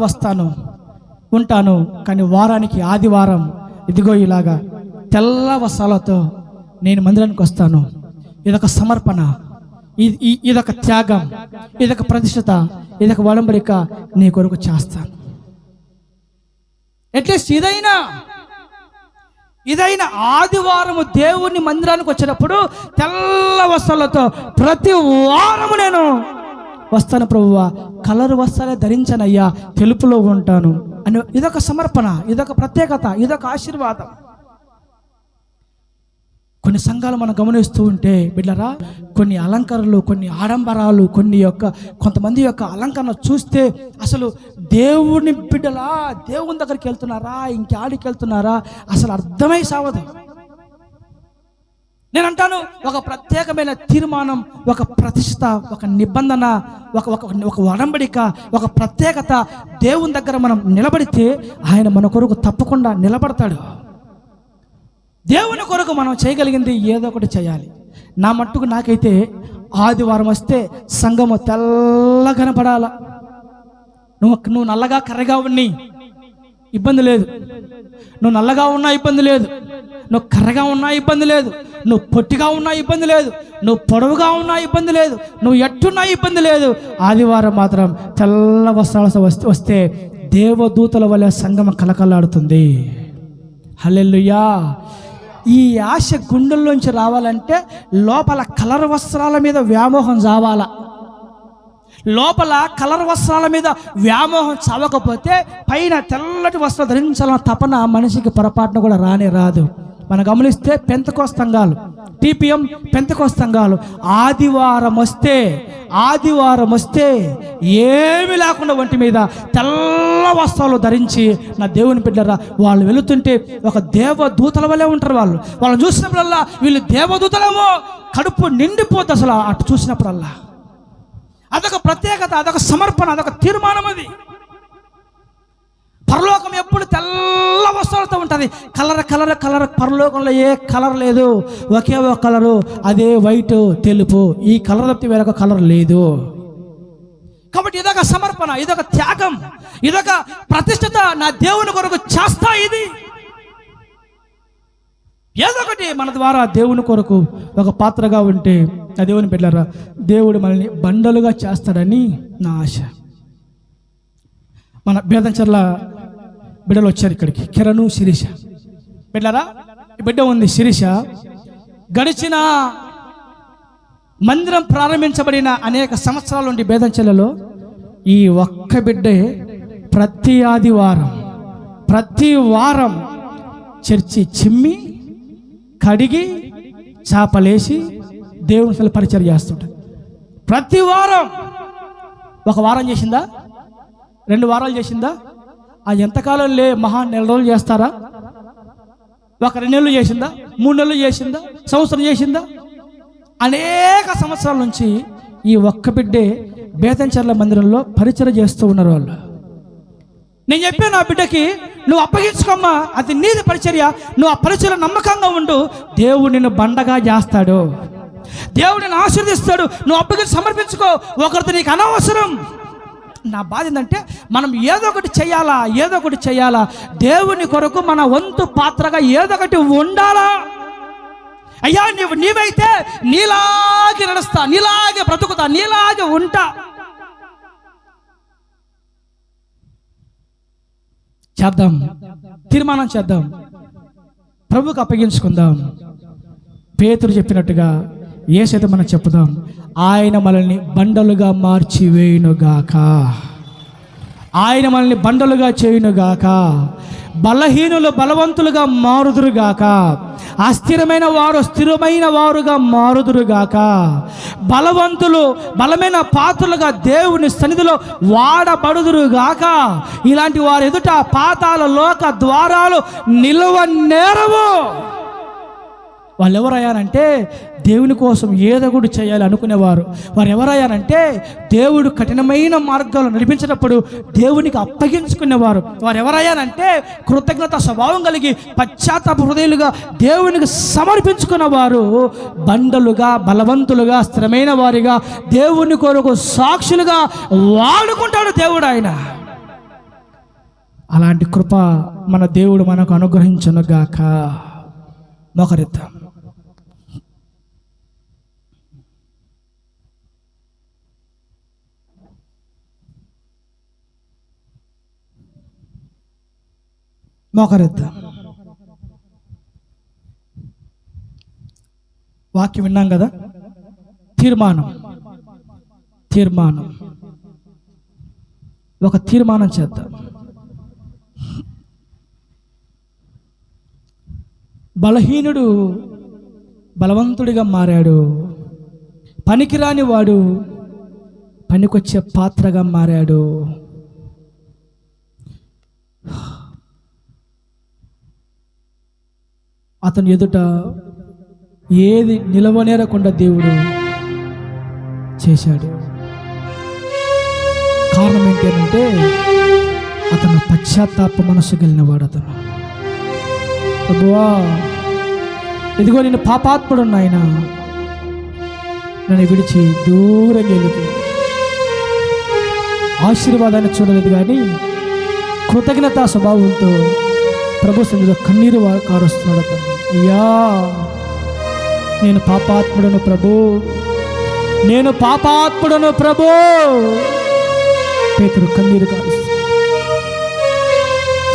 ఉంటాను, కానీ వారానికి ఆదివారం ఇదిగో ఇలాగా తెల్ల వస్త్రాలతో నేను మందిరానికి వస్తాను. ఇదొక సమర్పణ, ఇదొక త్యాగం, ఇదొక ప్రతిష్టత, ఇదొక ఒడంబడిక నీ కొరకు చేస్తాను. అట్లీస్ట్ ఇదైనా ఆదివారము దేవుని మందిరానికి వచ్చినప్పుడు తెల్ల వస్త్రాలతో ప్రతి వారము నేను వస్తాను ప్రభువా, కలర్ వస్త్రాలే ధరించనయ్యా, తెలుపులో ఉంటాను అని ఇదొక సమర్పణ, ఇదొక ప్రత్యేకత, ఇదొక ఆశీర్వాదం. కొన్ని సంఘాలు మనం గమనిస్తూ ఉంటే బిడ్డరా, కొన్ని అలంకరణలు, కొన్ని ఆడంబరాలు, కొంతమంది యొక్క అలంకరణ చూస్తే అసలు దేవుని బిడ్డలా దేవుని దగ్గరికి వెళ్తున్నారా, ఇంకాడికి వెళ్తున్నారా అసలు అర్థమై సావదు. నేను అంటాను, ఒక ప్రత్యేకమైన తీర్మానం, ఒక ప్రతిష్ట, ఒక నిబంధన, ఒక ఒడంబడిక, ఒక ప్రత్యేకత దేవుని దగ్గర మనం నిలబడితే ఆయన మన కొరకు తప్పకుండా నిలబడతాడు. దేవుని కొరకు మనం చేయగలిగింది ఏదో ఒకటి చేయాలి. నా మట్టుకు నాకైతే ఆదివారం వస్తే సంఘము తెల్ల కనపడాల. నువ్వు నల్లగా కర్రగా ఉన్ని ఇబ్బంది లేదు, నువ్వు నల్లగా ఉన్నా ఇబ్బంది లేదు, నువ్వు కర్రగా ఉన్నా ఇబ్బంది లేదు, నువ్వు పొట్టిగా ఉన్నా ఇబ్బంది లేదు, నువ్వు పొడవుగా ఉన్నా ఇబ్బంది లేదు, నువ్వు ఎట్టున్నా ఇబ్బంది లేదు. ఆదివారం మాత్రం తెల్ల వస్త్రాలతో వస్తే దేవదూతల వలె సంఘం కలకలాడుతుంది. హల్లెలూయా. ఈ ఆశ గుండెల్లోంచి రావాలంటే లోపల కలర్ వస్త్రాల మీద వ్యామోహం చావాలా. లోపల కలర్ వస్త్రాల మీద వ్యామోహం చావకపోతే పైన తెల్లటి వస్త్రాలు ధరించాలన్న తపన మనిషికి పొరపాటున కూడా రానే రాదు. మనం గమనిస్తే పెంతెకోస్తు సంఘాలు, టీపీఎం పెంతెకోస్తు సంఘాలు ఆదివారం వస్తే ఏమీ లేకుండా ఒంటి మీద తెల్ల వస్త్రాలు ధరించి, నా దేవుని బిడ్డరా, వాళ్ళు వెళుతుంటే ఒక దేవదూతల వల్లే ఉంటారు. వాళ్ళని చూసినప్పుడల్లా వీళ్ళు దేవదూతలేమో, కడుపు నిండిపోద్ది అసలు అటు చూసినప్పుడల్లా. అదొక ప్రత్యేకత, అదొక సమర్పణ, అదొక తీర్మానం. అది పరలోకం ఎప్పుడు తెల్ల వస్త్రాలతో ఉంటుంది. కలర్ పరలోకంలో ఏ కలర్ లేదు, ఒకే ఒక కలరు, అదే వైట్, తెలుపు. ఈ కలర్ తప్పితే వేరొక కలర్ లేదు. కాబట్టి ఇదొక సమర్పణ, ఇదొక త్యాగం, ఇదొక ప్రతిష్ఠత. నా దేవుని కొరకు చేస్తా. ఇది ఏదో ఒకటి మన ద్వారా దేవుని కొరకు ఒక పాత్రగా ఉంటే, నా దేవుని బిడ్డలారా, దేవుడు మనల్ని బండలుగా చేస్తాడని నా ఆశ. మన బేదంచర్ల బిడ్డలు వచ్చారు ఇక్కడికి, కిరణు, శిరీష బిడ్డలారా. ఈ బిడ్డ ఉంది శిరీష. గడిచిన మందిరం ప్రారంభించబడిన అనేక సంవత్సరాల నుండి బేదంచెలలో ఈ ఒక్క బిడ్డే ప్రతి ఆదివారం, ప్రతి వారం చర్చి చిమ్మి కడిగి చాపలేసి దేవుని పరిచయం చేస్తుంటాడు. ప్రతి వారం. ఒక వారం చేసిందా, 2 వారాలు చేసిందా? ఆ ఎంతకాలం మహా నెల రోజులు చేస్తారా? ఒక 2 నెలలు చేసిందా, 3 నెలలు చేసిందా, సంవత్సరం చేసిందా? అనేక సంవత్సరాల నుంచి ఈ ఒక్క బిడ్డే బేతంచెర్ల మందిరంలో పరిచయం చేస్తూ ఉన్నారు వాళ్ళు. నేను చెప్పాను నా బిడ్డకి, నువ్వు అప్పగించుకోమ్మా, అది నీది పరిచర్య, నువ్వు ఆ పరిచర్య నమ్మకంగా ఉండు, దేవుడు నిన్ను బండగా చేస్తాడు, దేవుడు నిన్ను ఆశీర్వదిస్తాడు, నువ్వు అప్పగించి సమర్పించుకో, ఒకరితో నీకు అనవసరం. నా బాధ ఏంటంటే మనం ఏదో ఒకటి చేయాలా, దేవుని కొరకు మన వంతు పాత్రగా ఏదో ఒకటి ఉండాలా. అయ్యా నీవైతే నీలాగే నడుస్తా, నీలాగే బ్రతుకుతా, నీలాగే ఉంటా. చేద్దాం, తీర్మానం చేద్దాం, ప్రభువుకు అప్పగించుకుందాం. పేతురు చెప్పినట్టుగా యేసైతే మనం చెప్పుదాం, ఆయన మనల్ని బండలుగా మార్చి వేయునుగాక, ఆయన మనల్ని బండలుగా చేయునుగాక, బలహీనులు బలవంతులుగా మారుదురుగాక, అస్థిరమైన వారు స్థిరమైన వారుగా మారుదురుగాక, బలవంతులు బలమైన పాత్రలుగా దేవుని సన్నిధిలో వాడబడుదురుగాక. ఇలాంటి వారు ఎదుట పాతాళ లోక ద్వారాలు నిలువ నేరవు. వాళ్ళు ఎవరయ్యారంటే దేవుని కోసం ఏదో ఒకటి చేయాలి అనుకునేవారు. వారు ఎవరయ్యారంటే దేవుడు కఠినమైన మార్గాలు నడిపించినప్పుడు దేవునికి అప్పగించుకునేవారు. వారు ఎవరయ్యారంటే కృతజ్ఞత స్వభావం కలిగి పశ్చాత్తాప హృదయులుగా దేవునికి సమర్పించుకున్నవారు. బండలుగా బలవంతులుగా స్థిరమైన వారిగా దేవుని కొరకు సాక్షులుగా వాడుకుంటాడు దేవుడు. ఆయన అలాంటి కృప మన దేవుడు మనకు అనుగ్రహించునుగాక. మోకరిద్దాం. మోకరిద్దాం. వాక్యం విన్నాం కదా. తీర్మానం ఒక తీర్మానం చేద్దాం. బలహీనుడు బలవంతుడిగా మారాడు. పనికిరాని వాడు పనికొచ్చే పాత్రగా మారాడు. అతని ఎదుట ఏది నిలవనేరకుండా దేవుడు చేశాడు. కారణం ఏంటంటే అతను పశ్చాత్తాప మనసు కలిగినవాడు. అతను, ప్రభువా ఇదిగో నేను పాపాత్ముడు, నాయన నన్ను విడిచి దూరం వెళ్ళిపోయి ఆశీర్వాదాన్ని చూడలేదు, కానీ కృతజ్ఞతా స్వభావంతో ప్రభు సన్నిధిలో కన్నీరు కారుస్తున్నాడు. అతను, అయ్యా నేను పాపాత్ముడను ప్రభు, నేను పాపాత్ముడను ప్రభు. పేతురు కన్నీరు కారుస్తున్నాడు.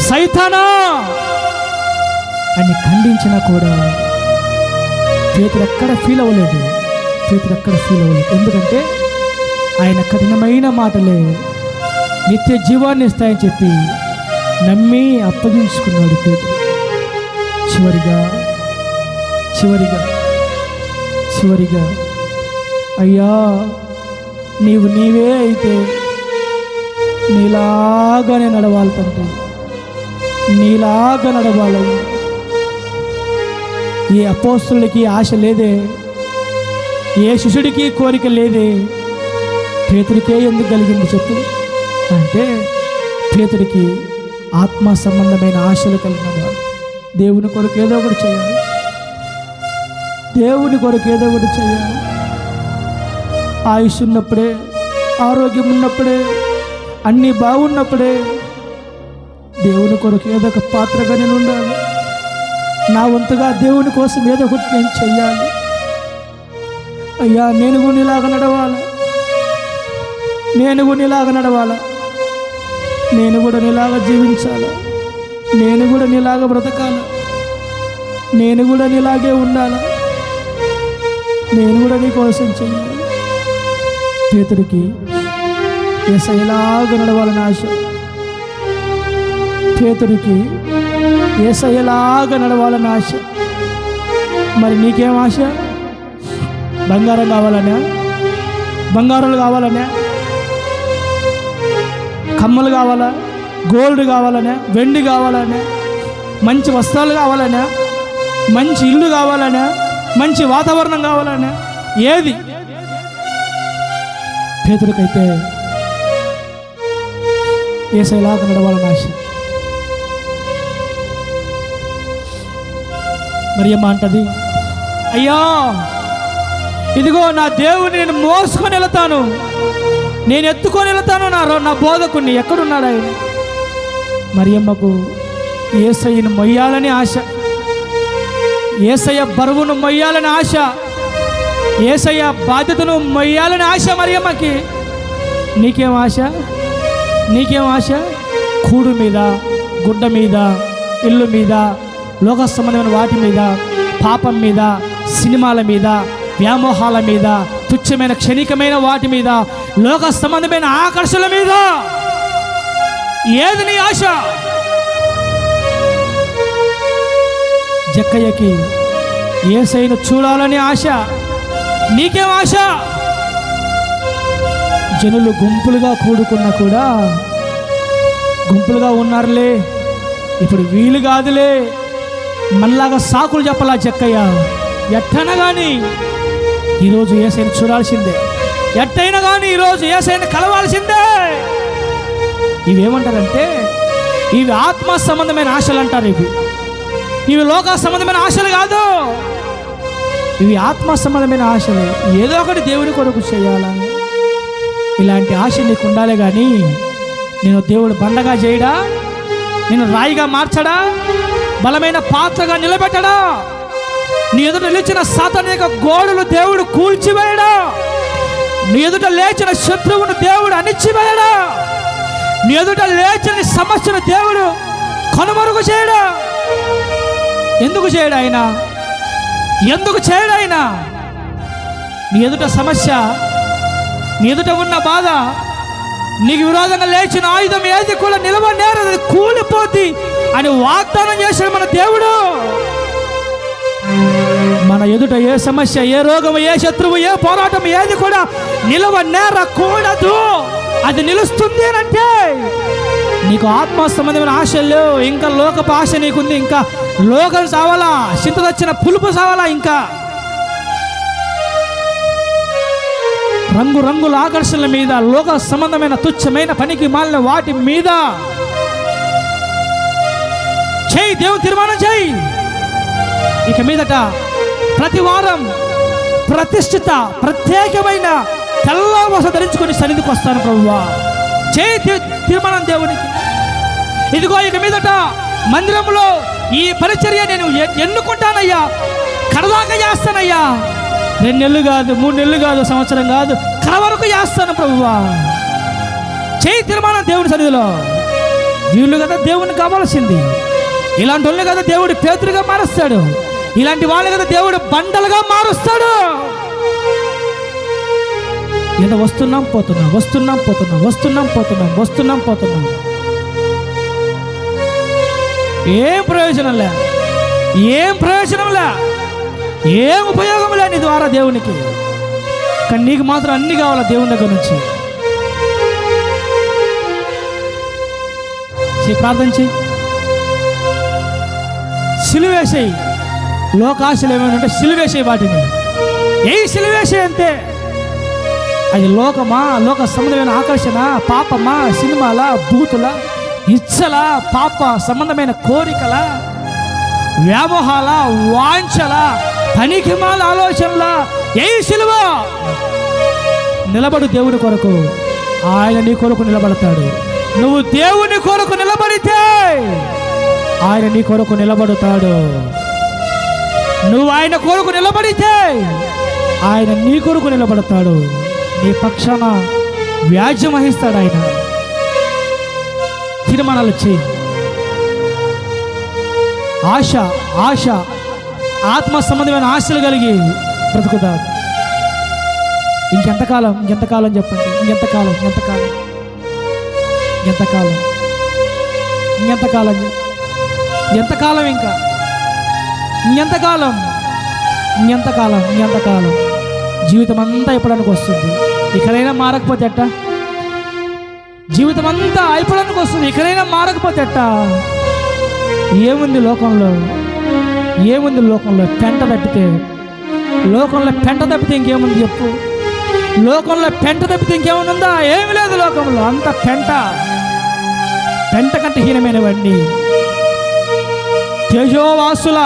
సైతానా అని ఖండించినా కూడా పేతురు ఎక్కడ ఫీల్ అవ్వలేదు. ఎందుకంటే ఆయన కఠినమైన మాటలే నిత్య జీవాన్ని ఇస్తాయని చెప్పి నమ్మి అప్పగించుకున్నాడు పేతురు. చివరిగా అయ్యా నీవే అయితే నీలాగానే నడవాలి తండ్రి, నీలాగా నడవాలి. ఏ అపోస్తులకి ఆశ లేదే, ఏ శిష్యుడికి కోరిక లేదే, పేతుడికే ఎందుకు కలిగింది చెప్పు అంటే, పేతుడికి ఆత్మ సంబంధమైన ఆశలు కలిగిన వాడు. దేవుని కొరకు ఏదో ఒకటి చేయాలి. ఆయుష్ ఉన్నప్పుడే, ఆరోగ్యం ఉన్నప్పుడే, అన్నీ బాగున్నప్పుడే దేవుని కొరకు ఏదో ఒక పాత్రగా నేను ఉండాలి. నా వంతుగా దేవుని కోసం ఏదో ఒకటి నేను చెయ్యాలి. అయ్యా నేను కూడా నీలాగా నడవాలా, నేను కూడా నీలాగా జీవించాలా, నేను కూడా నీలాగా బ్రతకాలా, నేను కూడా నీలాగే ఉండాలా, నేను కూడా నీ కోసం చెయ్యాలి. పేతుడికి యేసయ్యలాగా నడవాలని ఆశ, మరి నీకేం ఆశ? బంగారం కావాలనే, కమ్మలు కావాలా, గోల్డ్ కావాలనే, వెండి కావాలనే, మంచి వస్త్రాలు కావాలనే, మంచి ఇల్లు కావాలనే, మంచి వాతావరణం కావాలనే, ఏది? పేతుడికైతే యేసయ్యలాగా నడవాలని ఆశ. మరియమ్మ అంటది, అయ్యా ఇదిగో నా దేవుని నేను మోసుకొని వెళతాను, నేను ఎత్తుకొని వెళతాను నా బోధకుణ్ణి. ఎక్కడున్నాడు ఆయన? మరియమ్మకు యేసయ్యను మొయ్యాలని ఆశ, యేసయ్య బరువును మొయ్యాలని ఆశ, యేసయ్య బాధ్యతను మొయ్యాలని ఆశ మరియమ్మకి. నీకేం ఆశ? కూడు మీద, గుడ్డ మీద, ఇల్లు మీద, లోక సంబంధమైన వాటి మీద, పాపం మీద, సినిమాల మీద, వ్యామోహాల మీద, తుచ్చమైన క్షణికమైన వాటి మీద, లోక సంబంధమైన ఆకర్షణల మీద. ఏది నీ ఆశ? జక్కయ్యకి యేసయ్యను చూడాలని ఆశ. నీకేం ఆశ? జనులు గుంపులుగా కూడుకున్నా కూడా, గుంపులుగా ఉన్నారులే, ఇప్పుడు వీలు కాదులే, మనలాగా సాకులు చెప్పలా జక్కయ్య. ఎట్టైనా కానీ ఈరోజు యేసయ్యను చూడాల్సిందే, ఎట్టయినా కానీ ఈరోజు యేసయ్యను కలవాల్సిందే. ఇవేమంటారంటే ఇవి ఆత్మ సంబంధమైన ఆశలు అంటారు. ఇవి లోక సంబంధమైన ఆశలు కాదు, ఇవి ఆత్మ సంబంధమైన ఆశలు. ఏదో ఒకటి దేవుని కొరకు చేయాలా, ఇలాంటి ఆశ నీకు ఉండాలి. కానీ నేను దేవుడు బండగా చేయడా, నేను రాయిగా మార్చడా, బలమైన పాత్రగా నిలబెట్టడా, నీ ఎదుట నిలిచిన సాతాను యొక్క గోడలు దేవుడు కూల్చివేయడా, నీ ఎదుట లేచిన శత్రువును దేవుడు అణిచివేయడా, నీ ఎదుట లేచిన సమస్యను దేవుడు కనుమరుగు చేయడా? ఎందుకు చేయడు ఆయన? ఎందుకు చేయడు ఆయన? నీ ఎదుట సమస్య, నీ ఎదుట ఉన్న బాధ, నీకు విరోధంగా లేచిన ఆయుధం ఏది కూడా నిలవనేరదు, కూలిపోద్ది అని వాగ్దానం చేశాడు మన దేవుడు. మన ఎదుట ఏ సమస్య, ఏ రోగం, ఏ శత్రువు, ఏ పోరాటం ఏది కూడా నిలవనేరకూడదు. అది నిలుస్తుంది అంటే నీకు ఆత్మ సంబంధమైన ఆశలు, ఇంకా లోకపు ఆశ నీకుంది, ఇంకా లోకం సావాలా, చింత వచ్చిన పులుపు సావాలా, ఇంకా రంగు రంగుల ఆకర్షణల మీద, లోక సంబంధమైన తుచ్చమైన పనికి మాలిన వాటి మీద చేయి, దేవుని తీర్మానం చేయి. ఇక మీదట ప్రతి వారం ప్రతిష్ఠిత ప్రత్యేకమైన తెల్ల వస ధరించుకొని సన్నిధికి వస్తాను ప్రభువా. చేయి తీర్మానం దేవునికి. ఇదిగో ఇక మీదట మందిరంలో ఈ పరిచర్య నేను ఎన్నుకుంటానయ్యా, కడదాకా చేస్తానయ్యా. 2 నెలలు కాదు, 3 నెలలు కాదు, సంవత్సరం కాదు, కడ వరకు చేస్తాను ప్రభువా. చేయి తీర్మానం దేవుని సన్నిధిలో. వీళ్ళు కదా దేవుని కావాల్సింది. ఇలాంటి వాళ్ళు కదా దేవుడు పేతురుగా మారుస్తాడు. ఇలాంటి వాళ్ళు కదా దేవుడు బండలుగా మారుస్తాడు. ఏదో వస్తున్నాం పోతున్నాం, వస్తున్నాం పోతున్నాం, వస్తున్నాం పోతున్నాం, వస్తున్నాం పోతున్నాం. ఏం ప్రయోజనం లే, ఏం ప్రయోజనం లే, ఏం ఉపయోగం లే నీ ద్వారా దేవునికి. కానీ నీకు మాత్రం అన్ని కావాలా దేవుని దగ్గర నుంచి. ప్రార్థన చెయ్యి, సిలువేసేయి. లోకాశలు ఏమైనా ఉంటే సిలువేసేయి, వాటిని ఏ సిలువేసేయి అంతే. అది లోకమా, లోక సంబంధమైన ఆకర్షణ, పాపమా, సినిమాల, బూతుల, ఇచ్చల, పాప సంబంధమైన కోరికల, వ్యామోహాల, వాంఛల, పనికిమాల ఆలోచనల, ఏ సిలువ. నిలబడు దేవుని కొరకు. ఆయన నీ కొరకు నిలబడతాడు. నువ్వు దేవుని కొరకు నిలబడితే ఆయన నీ కొరకు నిలబడతాడు. నువ్వు ఆయన కొరకు నిలబడితే ఆయన నీ కొరకు నిలబడతాడు. నీ పక్షాన వ్యాజ్యం వహిస్తాడు ఆయన. తీర్మానాలు చేయి. ఆశ, ఆశ, ఆత్మ సంబంధమైన ఆశలు కలిగి బ్రతుకుతావు. ఇంకెంతకాలం, ఇంకెంతకాలం చెప్పండి, ఇంకెంతకాలం, ఎంతకాలం, ఎంతకాలం, ఇంకెంతకాలం, ఎంతకాలం, ఇంకా ఇంకెంతకాలం, ఇంకెంతకాలం, ఇంకెంతకాలం. జీవితం అంతా అయిపోవడానికి వస్తుంది. ఇక్కడైనా మారకపోతే ఎట్టా? జీవితం అంతా అయిపోవడానికి వస్తుంది. ఇక్కడైనా మారకపోతే ఎట్టా? ఏముంది లోకంలో? ఏముంది లోకంలో? పెంట తప్పితే. లోకంలో పెంట తప్పితే ఇంకేముంది చెప్పు? లోకంలో పెంట తప్పితే ఇంకేముందా? ఏమి లేదు లోకంలో. అంత పెంట, పెంట కంటే హీనమైనవన్నీ. తేజోవాసుల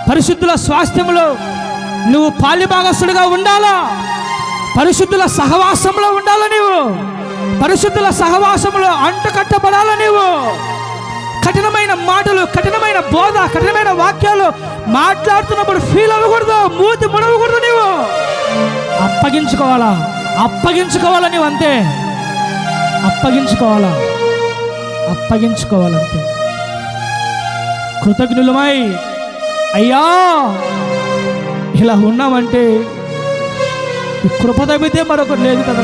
పరిశుద్ధుల స్వాస్థ్యములో నువ్వు పాలిభాగస్తుడిగా ఉండాలా. పరిశుద్ధుల సహవాసంలో ఉండాలా. నీవు పరిశుద్ధుల సహవాసంలో అంటుకట్టబడాలా. నీవు కఠినమైన మాటలు, కఠినమైన బోధ, కఠినమైన వాక్యాలు మాట్లాడుతున్నప్పుడు ఫీల్ అవ్వకూడదు, మూతి ముడవకూడదు. నీవు అప్పగించుకోవాలా, అప్పగించుకోవాలా. నీవు అంతే అప్పగించుకోవాలా, అప్పగించుకోవాలంతే. కృతజ్ఞులమై అయ్యా ఇలా ఉన్నామంటే ఈ కృప తప్పితే మరొకటి లేదు కదా.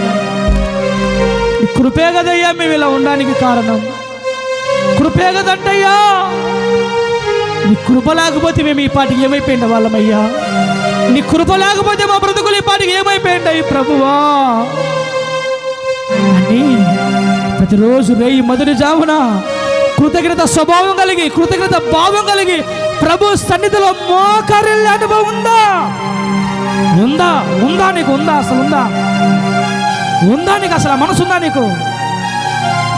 ఈ కృపే కదయ్యా మేము ఇలా ఉండడానికి కారణం. కృపే కదంటయ్యా. నీ కృప లేకపోతే మేము ఈ పాటికి ఏమైపోయింది వాళ్ళమయ్యా. నీ కృప లేకపోతే మా బ్రతుకులు ఈ పాటికి ఏమైపోయింది ప్రభువా అని ప్రతిరోజు రేయి మొదటి జామున కృతజ్ఞత స్వభావం కలిగి, కృతజ్ఞత భావం కలిగి ప్రభు సన్నిధిలో మోకరిల్లే అనుభవం ఉందా? ఉందా? ఉందా? నీకు ఉందా? అసలు ఉందా? ఉందా నీకు? అసలు మనసు ఉందా నీకు?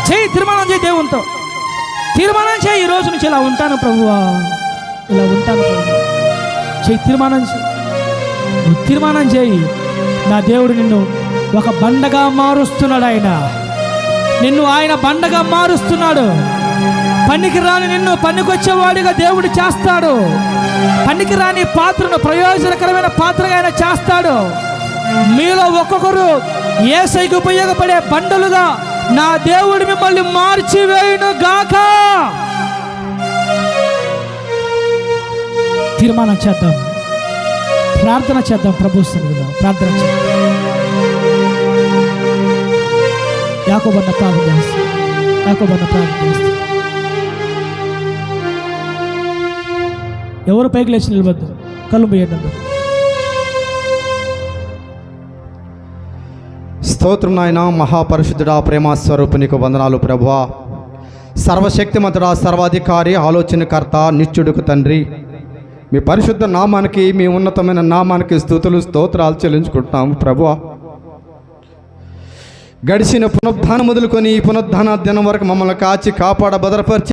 చేయి, తీర్మానం చేయి దేవునితో. తీర్మానం చేయి, ఈ రోజు నుంచి ఇలా ఉంటాను ప్రభువా, ఇలా ఉంటాను ప్రభువా. చేయి, తీర్మానం చేయి. నువ్వు తీర్మానం చేయి. నా దేవుడు నిన్ను ఒక బండగా మారుస్తున్నాడు. నిన్ను ఆయన బండగా మారుస్తున్నాడు. పనికి రాని నిన్ను పనికొచ్చేవాడిగా దేవుడు చేస్తాడు. పనికి రాని పాత్రను ప్రయోజనకరమైన పాత్రగా ఆయన చేస్తాడు. మీలో ఒక్కొక్కరు యేసయ్యకు ఉపయోగపడే బండలుగా నా దేవుడు మిమ్మల్ని మార్చివేయును గాక. తీర్మానం చేద్దాం, ప్రార్థన చేద్దాం. ప్రభు సన్నిధిలో ప్రార్థన చేద్దాం. యాకోబన్న ప్రార్థన చేస్తాం. యాకోబన్న ప్రార్థన చేస్తాం. ఎవరు పైకి లేచి నిలబద్దు, కళ్ళు మూయండి. స్తోత్రం నాయన. మహాపరిశుద్ధుడా, ప్రేమ స్వరూపునికి వందనాలు ప్రభువా. సర్వశక్తిమంతుడా, సర్వాధికారి, ఆలోచనకర్త, నిత్యుడుకు తండ్రి, మీ పరిశుద్ధ నామానికి, మీ ఉన్నతమైన నామానికి స్తుతులు స్తోత్రాలు చెల్లించుకుంటున్నాము ప్రభువా. గడిచిన పునరుద్ధానం మొదలుకొని ఈ పునరుద్ధాన దినం వరకు మమ్మల్ని కాచి కాపాడ భద్రపరిచి